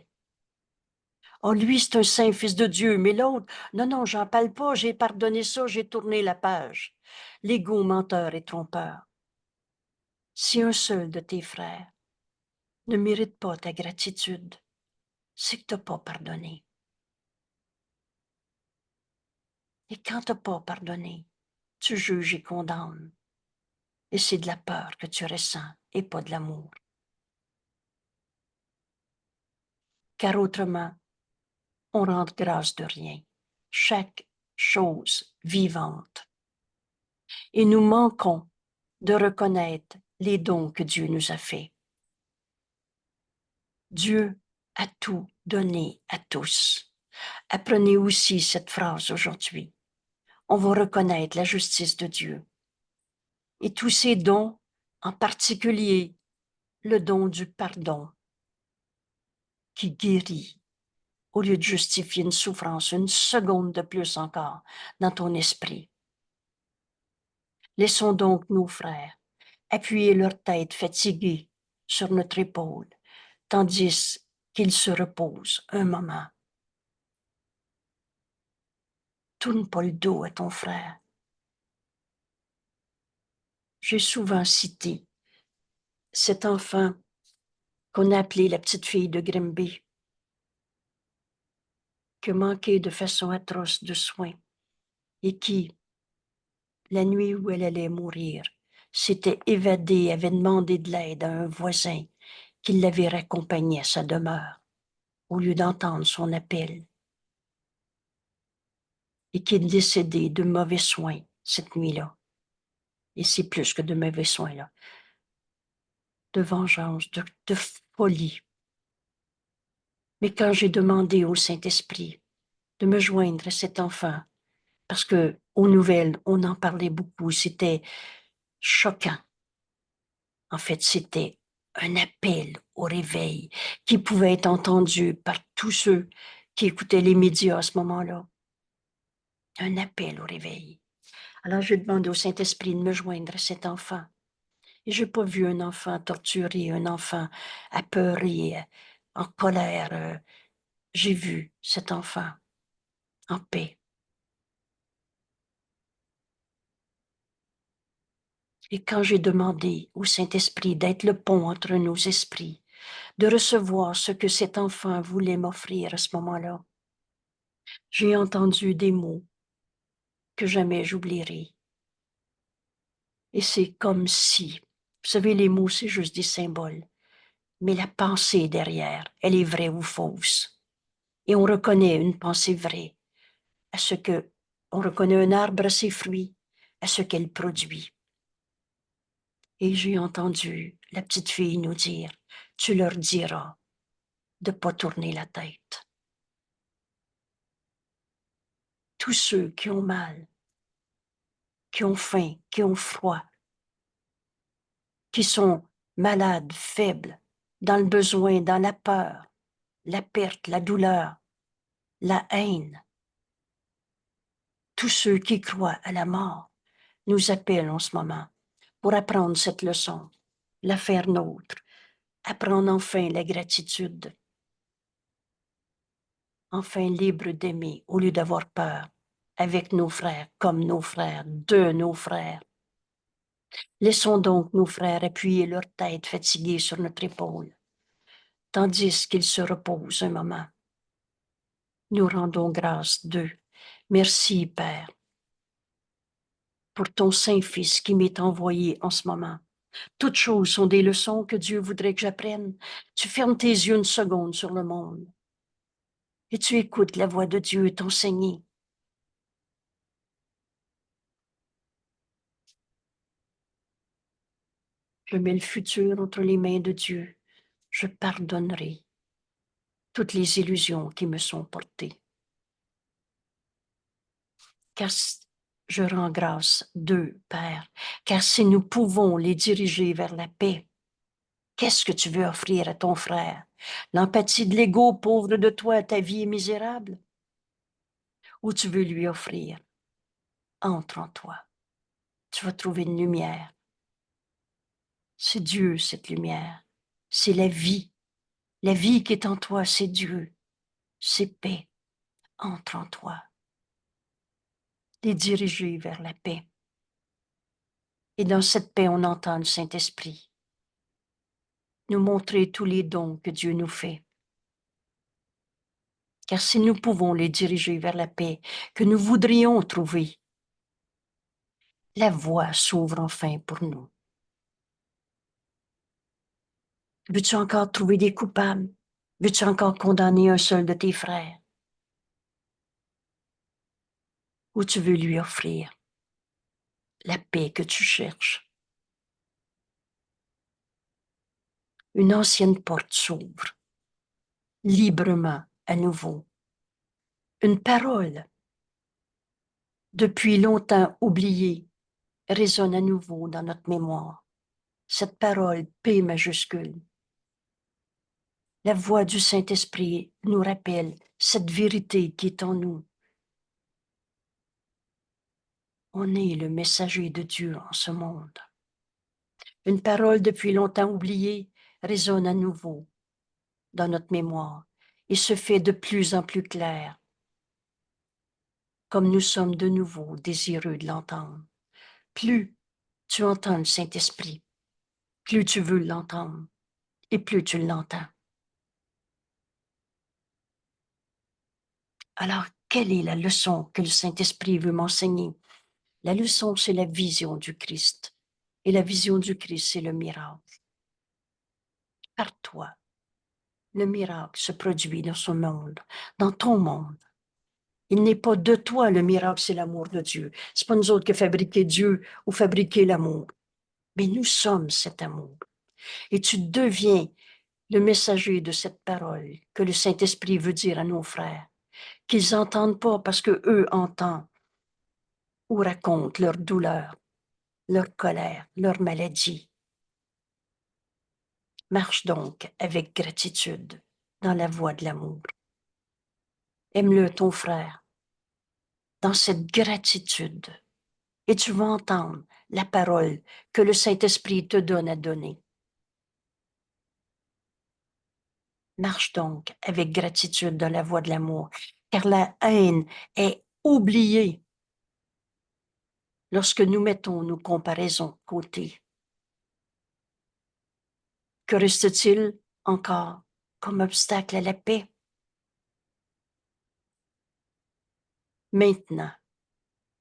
Oh, lui, c'est un saint fils de Dieu, mais l'autre, non, non, j'en parle pas, j'ai pardonné ça, j'ai tourné la page. L'ego menteur et trompeur. Si un seul de tes frères ne mérite pas ta gratitude, c'est que tu n'as pas pardonné. Et quand tu n'as pas pardonné, tu juges et condamnes. Et c'est de la peur que tu ressens et pas de l'amour. Car autrement, on rend grâce de rien. Chaque chose vivante. Et nous manquons de reconnaître les dons que Dieu nous a faits. Dieu a tout donné à tous. Apprenez aussi cette phrase aujourd'hui. On va reconnaître la justice de Dieu. Et tous ces dons, en particulier le don du pardon, qui guérit, au lieu de justifier une souffrance, une seconde de plus encore dans ton esprit. Laissons donc nos frères appuyer leur tête fatiguée sur notre épaule, tandis qu'ils se reposent un moment. Tourne pas le dos à ton frère. J'ai souvent cité cet enfant qu'on a appelé la petite fille de Grimby, qui manquait de façon atroce de soins et qui, la nuit où elle allait mourir, s'était évadée, avait demandé de l'aide à un voisin qui l'avait raccompagnée à sa demeure, au lieu d'entendre son appel, et qui est décédé de mauvais soins cette nuit-là. Et c'est plus que de mauvais soins, là. De vengeance, de folie. Mais quand j'ai demandé au Saint-Esprit de me joindre à cet enfant, parce que aux nouvelles, on en parlait beaucoup, c'était choquant. En fait, c'était un appel au réveil qui pouvait être entendu par tous ceux qui écoutaient les médias à ce moment-là. Un appel au réveil. Alors, je demande au Saint-Esprit de me joindre à cet enfant. Et je n'ai pas vu un enfant torturé, un enfant apeuré, en colère. J'ai vu cet enfant en paix. Et quand j'ai demandé au Saint-Esprit d'être le pont entre nos esprits, de recevoir ce que cet enfant voulait m'offrir à ce moment-là, j'ai entendu des mots que jamais j'oublierai. Et c'est comme si, vous savez, les mots, c'est juste des symboles, mais la pensée derrière, elle est vraie ou fausse. Et on reconnaît une pensée vraie à ce que, on reconnaît un arbre à ses fruits, à ce qu'elle produit. Et j'ai entendu la petite fille nous dire, tu leur diras de ne pas tourner la tête. Tous ceux qui ont mal, qui ont faim, qui ont froid, qui sont malades, faibles, dans le besoin, dans la peur, la perte, la douleur, la haine. Tous ceux qui croient à la mort nous appellent en ce moment pour apprendre cette leçon, la faire nôtre, apprendre enfin la gratitude, enfin libre d'aimer au lieu d'avoir peur, avec nos frères, comme nos frères, de nos frères. Laissons donc nos frères appuyer leur tête fatiguée sur notre épaule, tandis qu'ils se reposent un moment. Nous rendons grâce d'eux. Merci, Père, pour ton Saint-Fils qui m'est envoyé en ce moment. Toutes choses sont des leçons que Dieu voudrait que j'apprenne. Tu fermes tes yeux une seconde sur le monde et tu écoutes la voix de Dieu t'enseigner. Je mets le futur entre les mains de Dieu. Je pardonnerai toutes les illusions qui me sont portées. Car je rends grâce d'eux, Père, car si nous pouvons les diriger vers la paix, qu'est-ce que tu veux offrir à ton frère? L'empathie de l'ego pauvre de toi, ta vie est misérable? Ou tu veux lui offrir? Entre en toi. Tu vas trouver une lumière. C'est Dieu, cette lumière. C'est la vie. La vie qui est en toi, c'est Dieu. C'est paix. Entre en toi. Les diriger vers la paix. Et dans cette paix, on entend le Saint-Esprit nous montrer tous les dons que Dieu nous fait, Car si nous pouvons les diriger vers la paix que nous voudrions trouver, la voie s'ouvre enfin pour nous. Veux-tu encore trouver des coupables? Veux-tu encore condamner un seul de tes frères? Ou tu veux lui offrir la paix que tu cherches? Une ancienne porte s'ouvre librement à nouveau. Une parole, depuis longtemps oubliée, résonne à nouveau dans notre mémoire. Cette parole, P majuscule. La voix du Saint-Esprit nous rappelle cette vérité qui est en nous. On est le messager de Dieu en ce monde. Une parole depuis longtemps oubliée résonne à nouveau dans notre mémoire et se fait de plus en plus claire, comme nous sommes de nouveau désireux de l'entendre. Plus tu entends le Saint-Esprit, plus tu veux l'entendre et plus tu l'entends. Alors, quelle est la leçon que le Saint-Esprit veut m'enseigner? La leçon, c'est la vision du Christ. Et la vision du Christ, c'est le miracle. Par toi, le miracle se produit dans ce monde, dans ton monde. Il n'est pas de toi le miracle, c'est l'amour de Dieu. C'est pas nous autres qui fabriquons Dieu ou fabriquer l'amour. Mais nous sommes cet amour. Et tu deviens le messager de cette parole que le Saint-Esprit veut dire à nos frères, qu'ils n'entendent pas parce que eux entendent ou racontent leur douleur, leur colère, leur maladie. Marche donc avec gratitude dans la voie de l'amour. Aime-le ton frère dans cette gratitude et tu vas entendre la parole que le Saint-Esprit te donne à donner. Marche donc avec gratitude dans la voie de l'amour, car la haine est oubliée lorsque nous mettons nos comparaisons de côté. Que reste-t-il encore comme obstacle à la paix? Maintenant,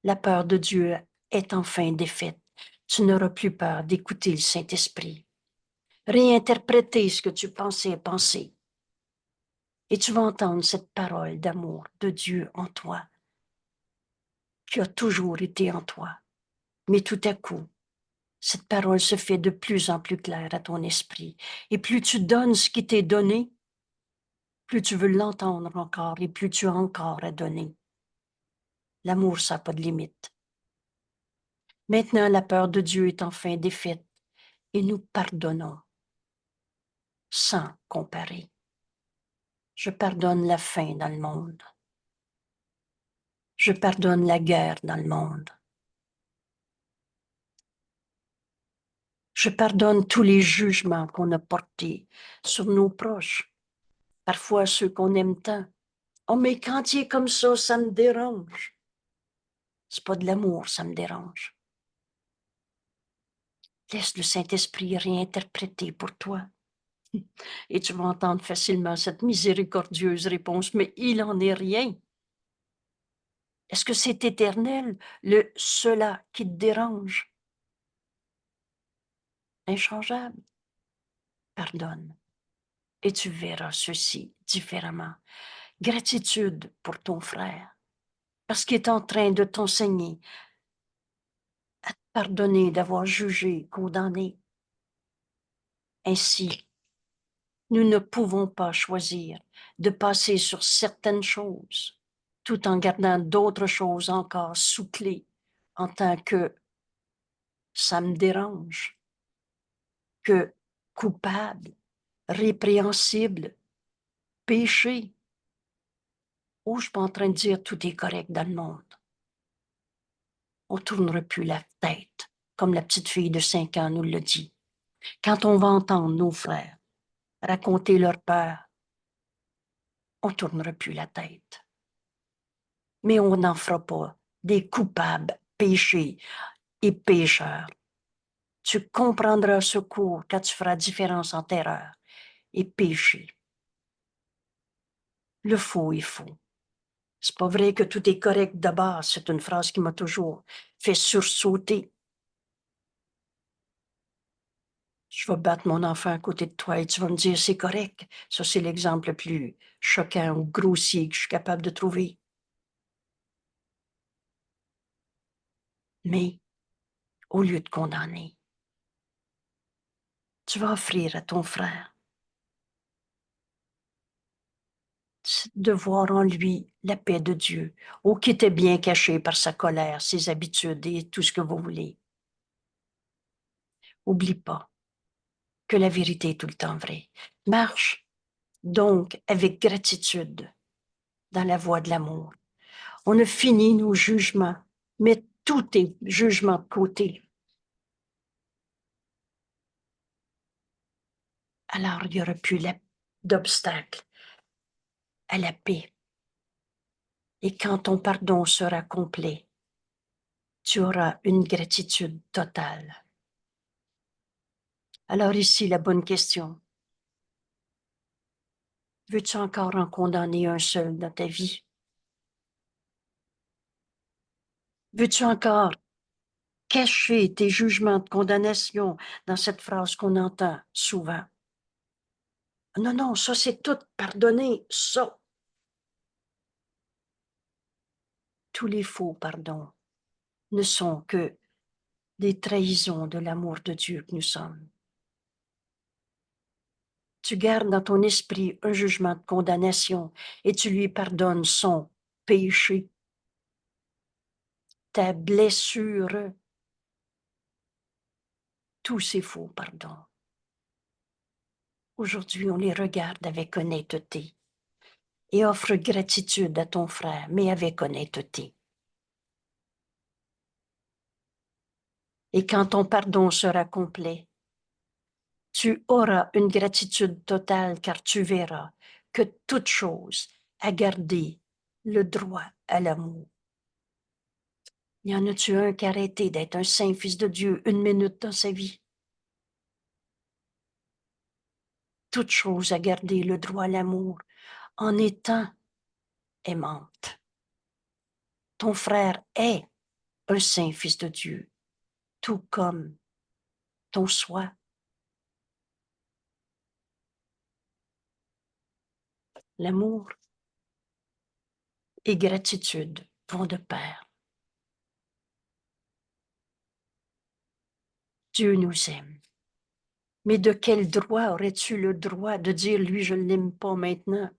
la peur de Dieu est enfin défaite. Tu n'auras plus peur d'écouter le Saint-Esprit. Réinterpréter ce que tu pensais penser. Et tu vas entendre cette parole d'amour de Dieu en toi, qui a toujours été en toi. Mais tout à coup, cette parole se fait de plus en plus claire à ton esprit. Et plus tu donnes ce qui t'est donné, plus tu veux l'entendre encore et plus tu as encore à donner. L'amour, ça n'a pas de limite. Maintenant, la peur de Dieu est enfin défaite et nous pardonnons sans comparer. Je pardonne la faim dans le monde. Je pardonne la guerre dans le monde. Je pardonne tous les jugements qu'on a portés sur nos proches, parfois ceux qu'on aime tant. Oh, mais quand il est comme ça me dérange. C'est pas de l'amour, ça me dérange. Laisse le Saint-Esprit réinterpréter pour toi. Et tu vas entendre facilement cette miséricordieuse réponse, mais il en est rien. Est-ce que c'est éternel, le cela qui te dérange? Inchangeable. Pardonne. Et tu verras ceci différemment. Gratitude pour ton frère, parce qu'il est en train de t'enseigner à te pardonner d'avoir jugé, condamné. Ainsi, nous ne pouvons pas choisir de passer sur certaines choses tout en gardant d'autres choses encore sous clé en tant que ça me dérange, que coupable, répréhensible, péché. Oh, je ne suis pas en train de dire tout est correct dans le monde. On ne tournera plus la tête, comme la petite fille de 5 ans nous le dit. Quand on va entendre nos frères raconter leur peur, on ne tournera plus la tête. Mais on n'en fera pas des coupables, péchés et pécheurs. Tu comprendras ce cours quand tu feras différence entre erreur et péché. Le faux est faux. C'est pas vrai que tout est correct de base. C'est une phrase qui m'a toujours fait sursauter. Je vais battre mon enfant à côté de toi et tu vas me dire c'est correct. Ça, c'est l'exemple le plus choquant ou grossier que je suis capable de trouver. Mais au lieu de condamner, tu vas offrir à ton frère de voir en lui la paix de Dieu, ou qui était bien caché par sa colère, ses habitudes et tout ce que vous voulez. Oublie pas que la vérité est tout le temps vraie. Marche donc avec gratitude dans la voie de l'amour. On a fini nos jugements, mais tout est jugement de côté. Alors, il n'y aura plus d'obstacle à la paix. Et quand ton pardon sera complet, tu auras une gratitude totale. Alors ici, la bonne question. Veux-tu encore en condamner un seul dans ta vie? Veux-tu encore cacher tes jugements de condamnation dans cette phrase qu'on entend souvent? Non, non, ça c'est tout pardonné, ça. Tous les faux pardons ne sont que des trahisons de l'amour de Dieu que nous sommes. Tu gardes dans ton esprit un jugement de condamnation et tu lui pardonnes son péché, ta blessure, tous ces faux pardons. Aujourd'hui, on les regarde avec honnêteté et offre gratitude à ton frère, mais avec honnêteté. Et quand ton pardon sera complet, tu auras une gratitude totale car tu verras que toute chose a gardé le droit à l'amour. Y en a-tu un qui a arrêté d'être un saint fils de Dieu une minute dans sa vie? Toute chose a gardé le droit à l'amour en étant aimante. Ton frère est un saint fils de Dieu, tout comme ton soi. L'amour et gratitude vont de pair. Dieu nous aime. Mais de quel droit aurais-tu le droit de dire, lui, je ne l'aime pas maintenant?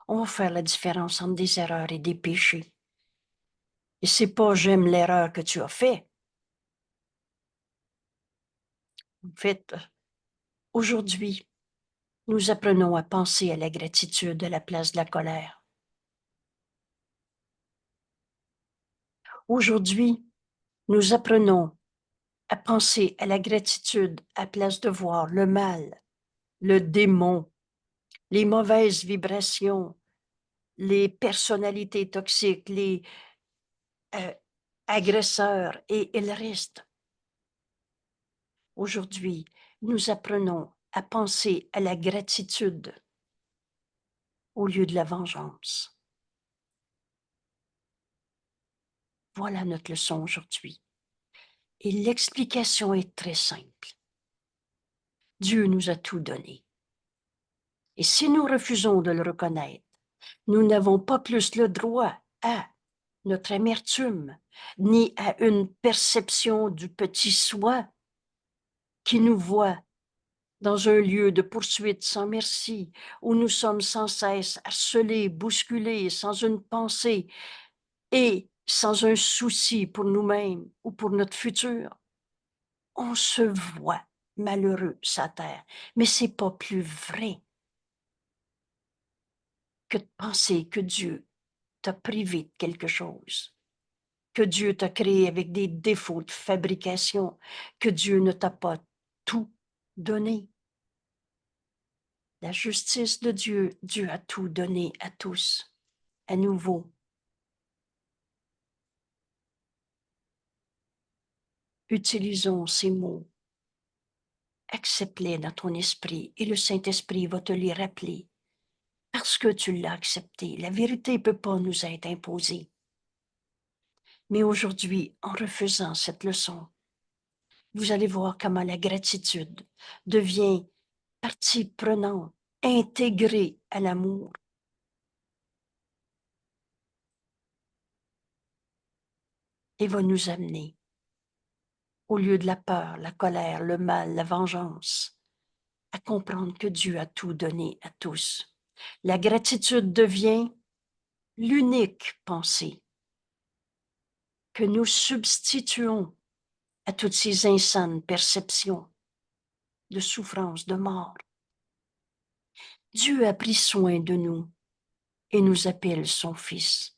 On va faire la différence entre des erreurs et des péchés. Et c'est pas j'aime l'erreur que tu as fait. En fait, aujourd'hui, nous apprenons à penser à la gratitude à la place de la colère. Aujourd'hui, nous apprenons à penser à la gratitude à place de voir le mal, le démon, les mauvaises vibrations, les personnalités toxiques, les euh, agresseurs et le reste. Aujourd'hui, nous apprenons à penser à la gratitude au lieu de la vengeance. Voilà notre leçon aujourd'hui. Et l'explication est très simple. Dieu nous a tout donné. Et si nous refusons de le reconnaître, nous n'avons pas plus le droit à notre amertume, ni à une perception du petit soi qui nous voit dans un lieu de poursuite sans merci, où nous sommes sans cesse harcelés, bousculés, sans une pensée et sans un souci pour nous-mêmes ou pour notre futur. On se voit malheureux sur terre, mais c'est pas plus vrai que de penser que Dieu t'a privé de quelque chose, que Dieu t'a créé avec des défauts de fabrication, que Dieu ne t'a pas tout donné. La justice de Dieu, Dieu a tout donné à tous. À nouveau, utilisons ces mots, accepte-les dans ton esprit et le Saint-Esprit va te les rappeler parce que tu l'as accepté. La vérité ne peut pas nous être imposée. Mais aujourd'hui, en refaisant cette leçon, vous allez voir comment la gratitude devient partie prenante, intégrée à l'amour. Et va nous amener, au lieu de la peur, la colère, le mal, la vengeance, à comprendre que Dieu a tout donné à tous. La gratitude devient l'unique pensée que nous substituons à toutes ces insanes perceptions de souffrance, de mort. Dieu a pris soin de nous et nous appelle son Fils.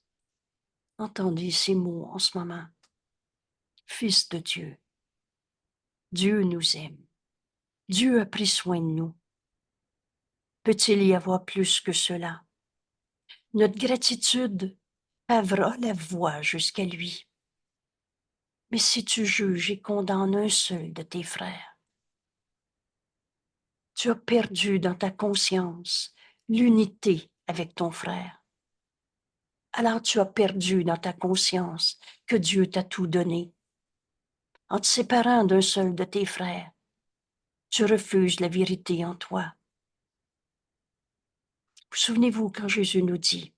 Entendez ces mots en ce moment. Fils de Dieu. Dieu nous aime. Dieu a pris soin de nous. Peut-il y avoir plus que cela? Notre gratitude pavera la voie jusqu'à lui. Mais si tu juges et condamnes un seul de tes frères, tu as perdu dans ta conscience l'unité avec ton frère. Alors tu as perdu dans ta conscience que Dieu t'a tout donné. En te séparant d'un seul de tes frères, tu refuses la vérité en toi. Vous souvenez-vous quand Jésus nous dit,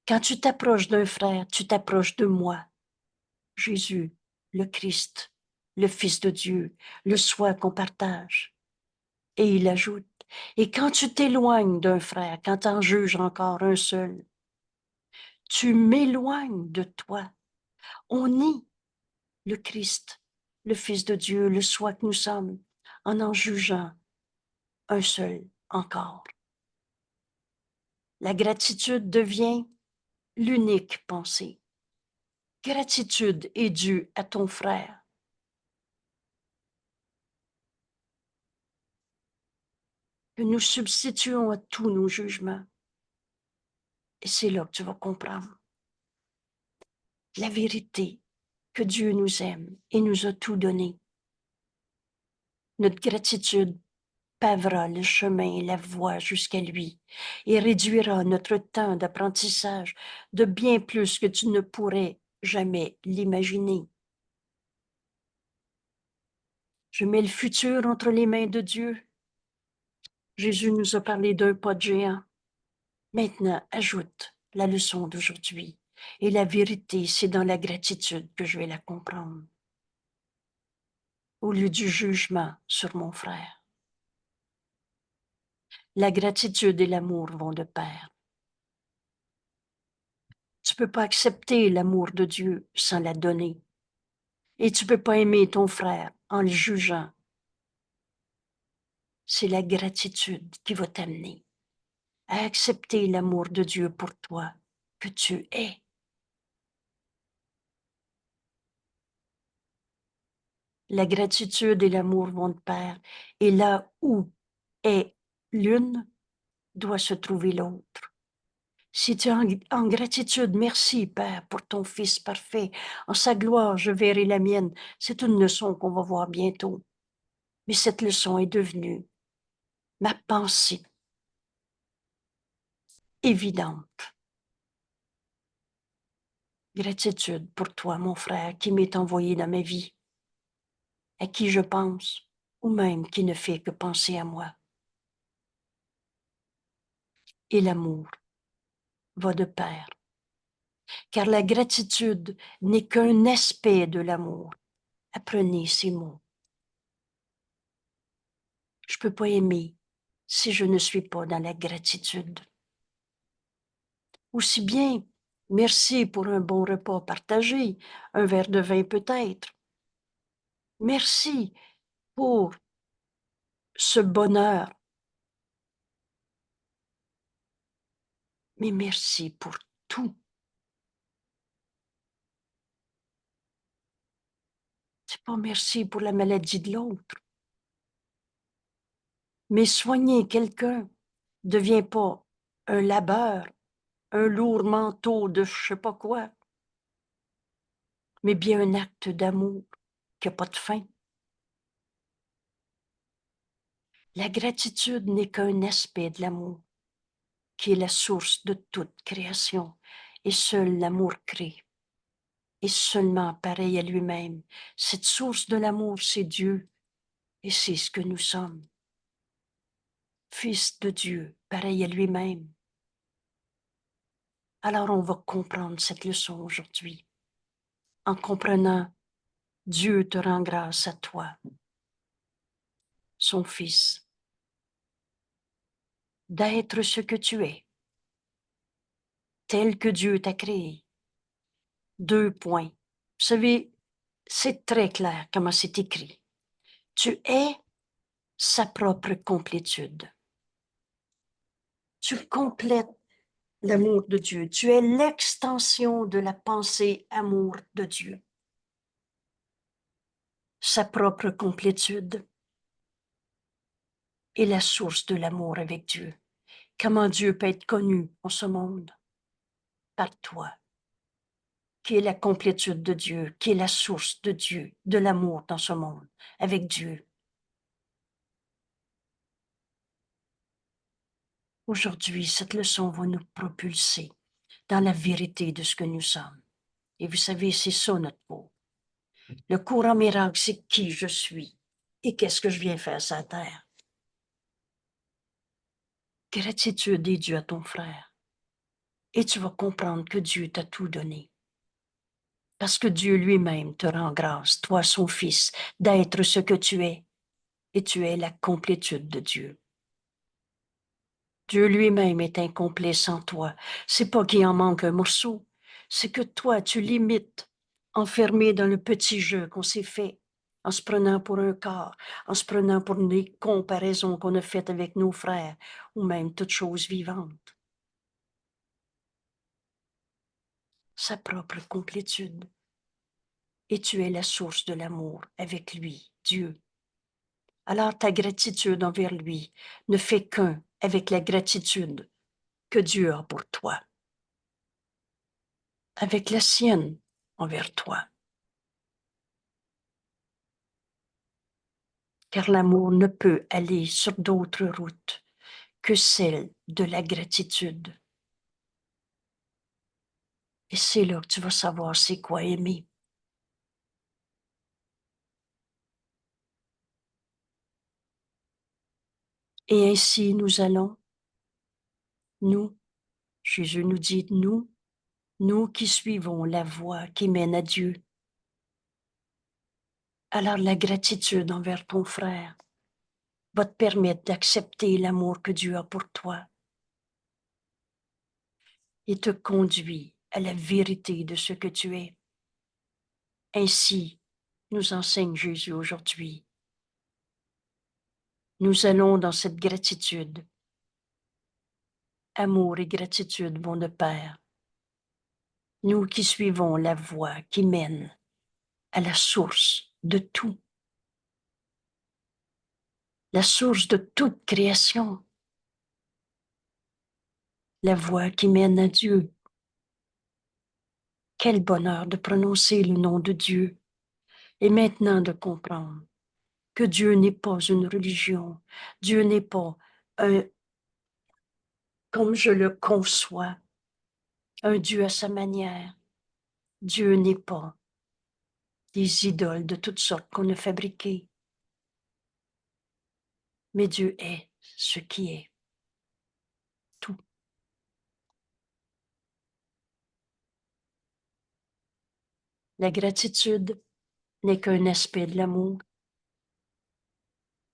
quand tu t'approches d'un frère, tu t'approches de moi, Jésus, le Christ, le Fils de Dieu, le soi qu'on partage. Et il ajoute, et quand tu t'éloignes d'un frère, quand tu en juges encore un seul, tu m'éloignes de toi. On nie le Christ, le Fils de Dieu, le soi que nous sommes, en jugeant un seul encore. La gratitude devient l'unique pensée. Gratitude est due à ton frère. Que nous substituons à tous nos jugements. Et c'est là que tu vas comprendre la vérité, que Dieu nous aime et nous a tout donné. Notre gratitude pavera le chemin et la voie jusqu'à lui et réduira notre temps d'apprentissage de bien plus que tu ne pourrais jamais l'imaginer. Je mets le futur entre les mains de Dieu. Jésus nous a parlé d'un pas de géant. Maintenant, ajoute la leçon d'aujourd'hui. Et la vérité, c'est dans la gratitude que je vais la comprendre, au lieu du jugement sur mon frère. La gratitude et l'amour vont de pair. Tu ne peux pas accepter l'amour de Dieu sans la donner. Et tu ne peux pas aimer ton frère en le jugeant. C'est la gratitude qui va t'amener à accepter l'amour de Dieu pour toi, que tu es. La gratitude et l'amour vont de pair. Et là où est l'une, doit se trouver l'autre. Si tu es en gratitude, merci Père pour ton Fils parfait. En sa gloire, je verrai la mienne. C'est une leçon qu'on va voir bientôt. Mais cette leçon est devenue ma pensée évidente. Gratitude pour toi, mon frère, qui m'est envoyé dans ma vie, à qui je pense, ou même qui ne fait que penser à moi. Et l'amour va de pair, car la gratitude n'est qu'un aspect de l'amour. Apprenez ces mots. Je ne peux pas aimer si je ne suis pas dans la gratitude. Aussi bien, merci pour un bon repas partagé, un verre de vin peut-être. Merci pour ce bonheur. Mais merci pour tout. C'est pas merci pour la maladie de l'autre. Mais soigner quelqu'un ne devient pas un labeur, un lourd manteau de je sais pas quoi, mais bien un acte d'amour qui n'a pas de fin. La gratitude n'est qu'un aspect de l'amour. qui est la source de toute création. Et seul l'amour crée. Et seulement pareil à lui-même. Cette source de l'amour, c'est Dieu. Et c'est ce que nous sommes. Fils de Dieu, pareil à lui-même. Alors on va comprendre cette leçon aujourd'hui. En comprenant, Dieu te rend grâce à toi, son Fils, d'être ce que tu es, tel que Dieu t'a créé. 2 points. Vous savez, c'est très clair comment c'est écrit. Tu es sa propre complétude. Tu complètes l'amour de Dieu. Tu es l'extension de la pensée amour de Dieu. Sa propre complétude est la source de l'amour avec Dieu. Comment Dieu peut être connu en ce monde? Par toi, qui est la complétude de Dieu, qui est la source de Dieu, de l'amour dans ce monde, avec Dieu. Aujourd'hui, cette leçon va nous propulser dans la vérité de ce que nous sommes. Et vous savez, c'est ça notre mot. Le courant miracle, c'est qui je suis et qu'est-ce que je viens faire sur la terre. Gratitude est due à ton frère. Et tu vas comprendre que Dieu t'a tout donné. Parce que Dieu lui-même te rend grâce, toi son fils, d'être ce que tu es. Et tu es la complétude de Dieu. Dieu lui-même est incomplet sans toi. C'est pas qu'il en manque un morceau, c'est que toi, tu l'imites, enfermé dans le petit jeu qu'on s'est fait, en se prenant pour un corps, en se prenant pour des comparaisons qu'on a faites avec nos frères, ou même toutes choses vivantes. Sa propre complétude. Et tu es la source de l'amour avec lui, Dieu. Alors ta gratitude envers lui ne fait qu'un avec la gratitude que Dieu a pour toi, avec la sienne envers toi. Car l'amour ne peut aller sur d'autres routes que celle de la gratitude. Et c'est là que tu vas savoir c'est quoi aimer. Et ainsi nous allons, nous, Jésus nous dit, nous qui suivons la voie qui mène à Dieu. Alors la gratitude envers ton frère va te permettre d'accepter l'amour que Dieu a pour toi et te conduit à la vérité de ce que tu es. Ainsi, nous enseigne Jésus aujourd'hui. Nous allons dans cette gratitude. Amour et gratitude vont de pair. Nous qui suivons la voie qui mène à la source de tout, la source de toute création, la voie qui mène à Dieu. Quel bonheur de prononcer le nom de Dieu et maintenant de comprendre que Dieu n'est pas une religion, Dieu n'est pas un, comme je le conçois, un Dieu à sa manière. Dieu n'est pas des idoles de toutes sortes qu'on a fabriquées, mais Dieu est ce qui est, tout. La gratitude n'est qu'un aspect de l'amour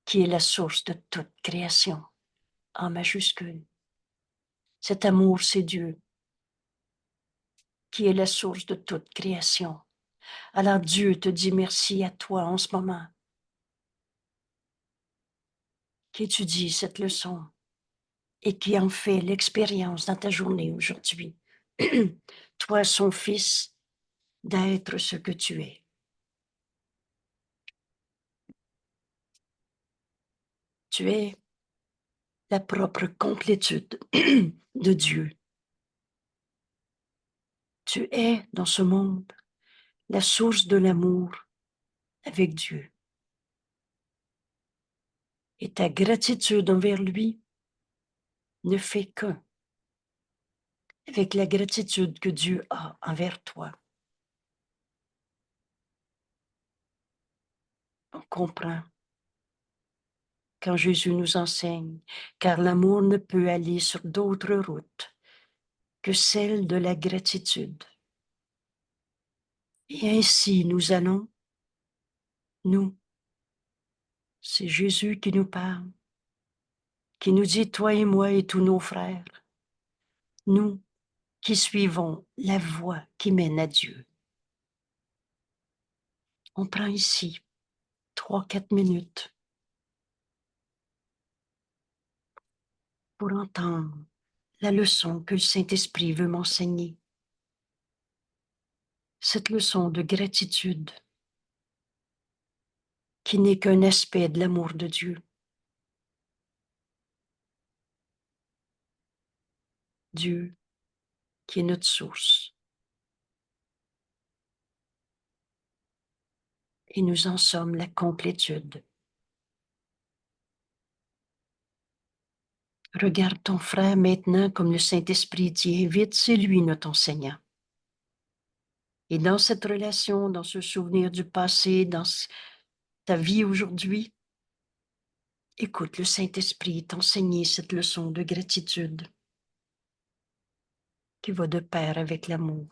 qui est la source de toute création, en majuscule. Cet amour, c'est Dieu, qui est la source de toute création. Alors Dieu te dit merci à toi en ce moment, qui étudie cette leçon et qui en fait l'expérience dans ta journée aujourd'hui. Toi, son fils, d'être ce que tu es. Tu es la propre complétude de Dieu. Tu es dans ce monde la source de l'amour avec Dieu. Et ta gratitude envers lui ne fait qu'un avec la gratitude que Dieu a envers toi. On comprend quand Jésus nous enseigne, car l'amour ne peut aller sur d'autres routes que celle de la gratitude. Et ainsi nous allons, nous, c'est Jésus qui nous parle, qui nous dit, toi et moi et tous nos frères, nous qui suivons la voie qui mène à Dieu. On prend ici 3-4 minutes pour entendre la leçon que le Saint-Esprit veut m'enseigner. Cette leçon de gratitude qui n'est qu'un aspect de l'amour de Dieu. Dieu qui est notre source. Et nous en sommes la complétude. Regarde ton frère maintenant comme le Saint-Esprit t'y invite, c'est lui notre enseignant. Et dans cette relation, dans ce souvenir du passé, dans ta vie aujourd'hui, écoute le Saint-Esprit t'enseigner cette leçon de gratitude qui va de pair avec l'amour.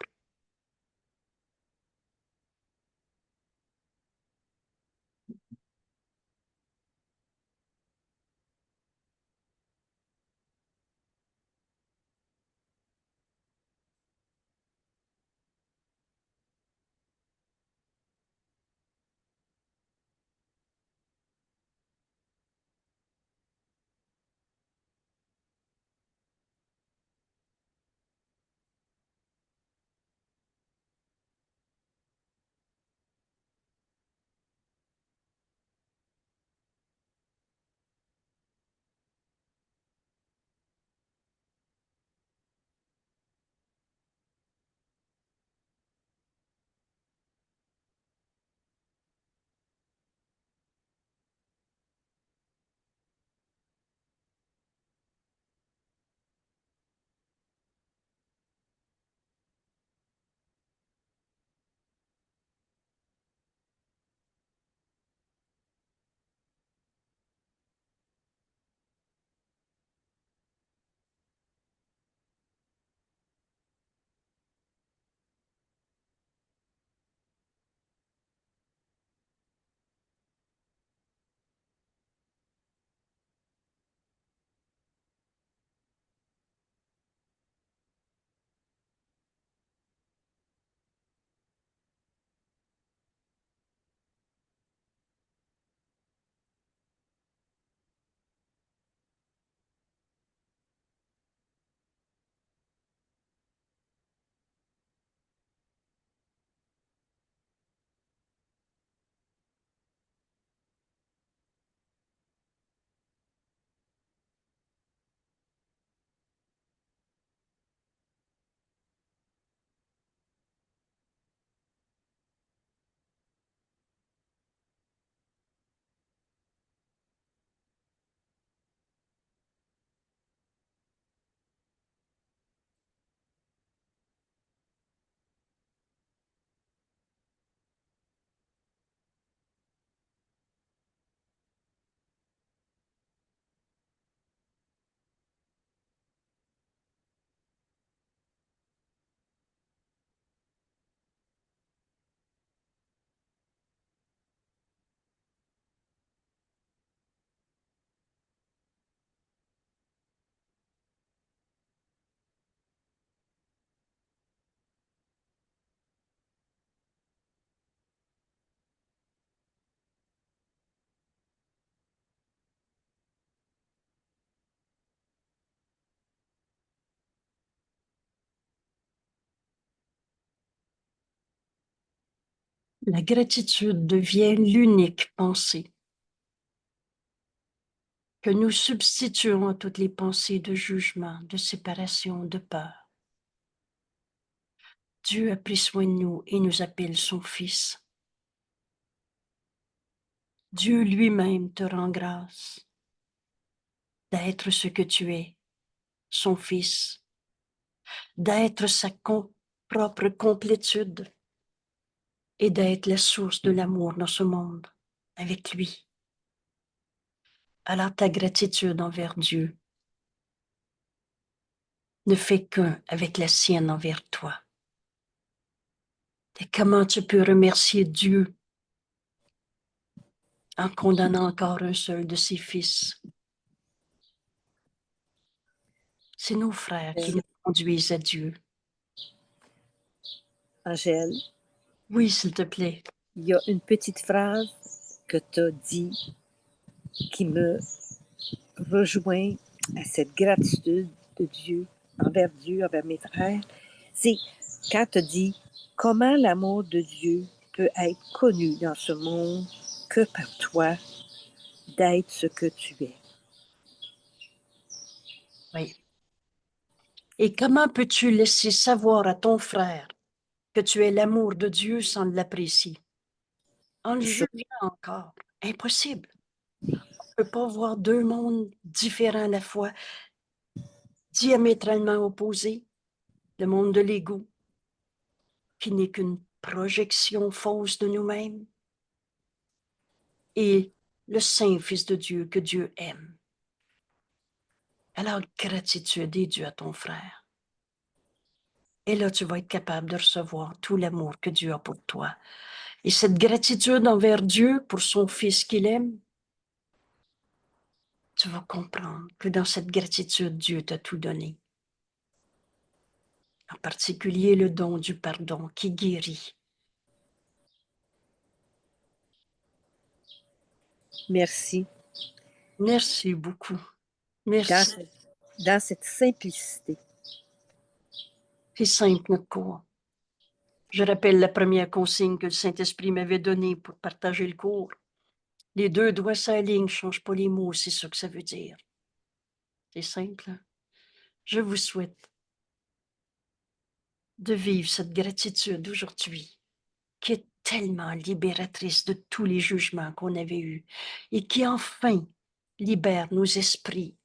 La gratitude devient l'unique pensée que nous substituons à toutes les pensées de jugement, de séparation, de peur. Dieu a pris soin de nous et nous appelle son Fils. Dieu lui-même te rend grâce d'être ce que tu es, son Fils, d'être sa propre complétude et d'être la source de l'amour dans ce monde avec lui. Alors ta gratitude envers Dieu ne fait qu'un avec la sienne envers toi. Et comment tu peux remercier Dieu en condamnant encore un seul de ses fils? C'est nos frères qui nous conduisent à Dieu.
Angèle,
Oui, s'il te plaît.
il y a une petite phrase que tu as dit qui me rejoint à cette gratitude de Dieu, envers mes frères. C'est quand tu as dit comment l'amour de Dieu peut être connu dans ce monde que par toi d'être ce que tu es.
Oui. Et comment peux-tu laisser savoir à ton frère que tu es l'amour de Dieu sans l'apprécier? En le jugeant encore. Impossible. On ne peut pas voir deux mondes différents à la fois, diamétralement opposés. Le monde de l'ego, qui n'est qu'une projection fausse de nous-mêmes, et le Saint Fils de Dieu que Dieu aime. Alors, gratitude est due à ton frère. Et là, tu vas être capable de recevoir tout l'amour que Dieu a pour toi. Et cette gratitude envers Dieu pour son Fils qu'il aime, tu vas comprendre que dans cette gratitude, Dieu t'a tout donné. En particulier le don du pardon qui guérit.
Merci.
Merci beaucoup. Merci.
Dans cette simplicité.
C'est simple, notre cours. Je rappelle la première consigne que le Saint-Esprit m'avait donnée pour partager le cours. Les deux doigts s'alignent, ne change pas les mots, c'est ça que ça veut dire. C'est simple. Hein? Je vous souhaite de vivre cette gratitude aujourd'hui, qui est tellement libératrice de tous les jugements qu'on avait eus et qui enfin libère nos esprits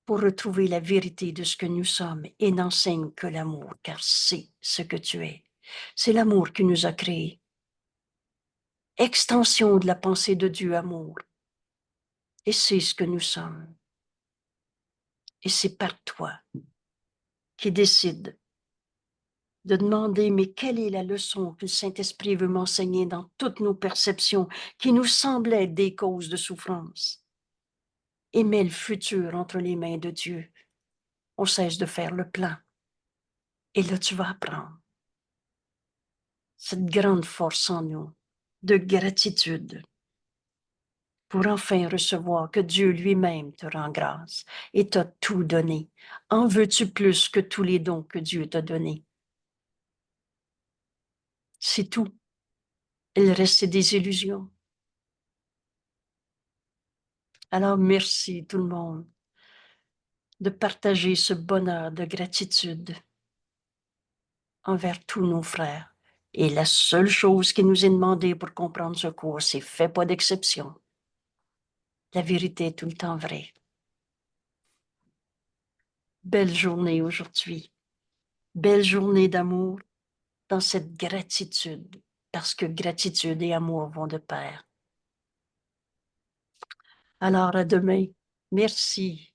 pour retrouver la vérité de ce que nous sommes et n'enseigne que l'amour, car c'est ce que tu es. C'est l'amour qui nous a créés. Extension de la pensée de Dieu, amour. Et c'est ce que nous sommes. Et c'est par toi qui décide de demander, mais quelle est la leçon que le Saint-Esprit veut m'enseigner dans toutes nos perceptions qui nous semblaient être des causes de souffrance? Et mets le futur entre les mains de Dieu. On cesse de faire le plan. Et là, tu vas apprendre cette grande force en nous de gratitude pour enfin recevoir que Dieu lui-même te rend grâce et t'a tout donné. En veux-tu plus que tous les dons que Dieu t'a donnés? C'est tout. Et le reste, c'est des illusions. Alors, merci tout le monde de partager ce bonheur de gratitude envers tous nos frères. Et la seule chose qui nous est demandée pour comprendre ce cours, c'est fais pas d'exception. La vérité est tout le temps vraie. Belle journée aujourd'hui. Belle journée d'amour dans cette gratitude, parce que gratitude et amour vont de pair. Alors, à demain. Merci.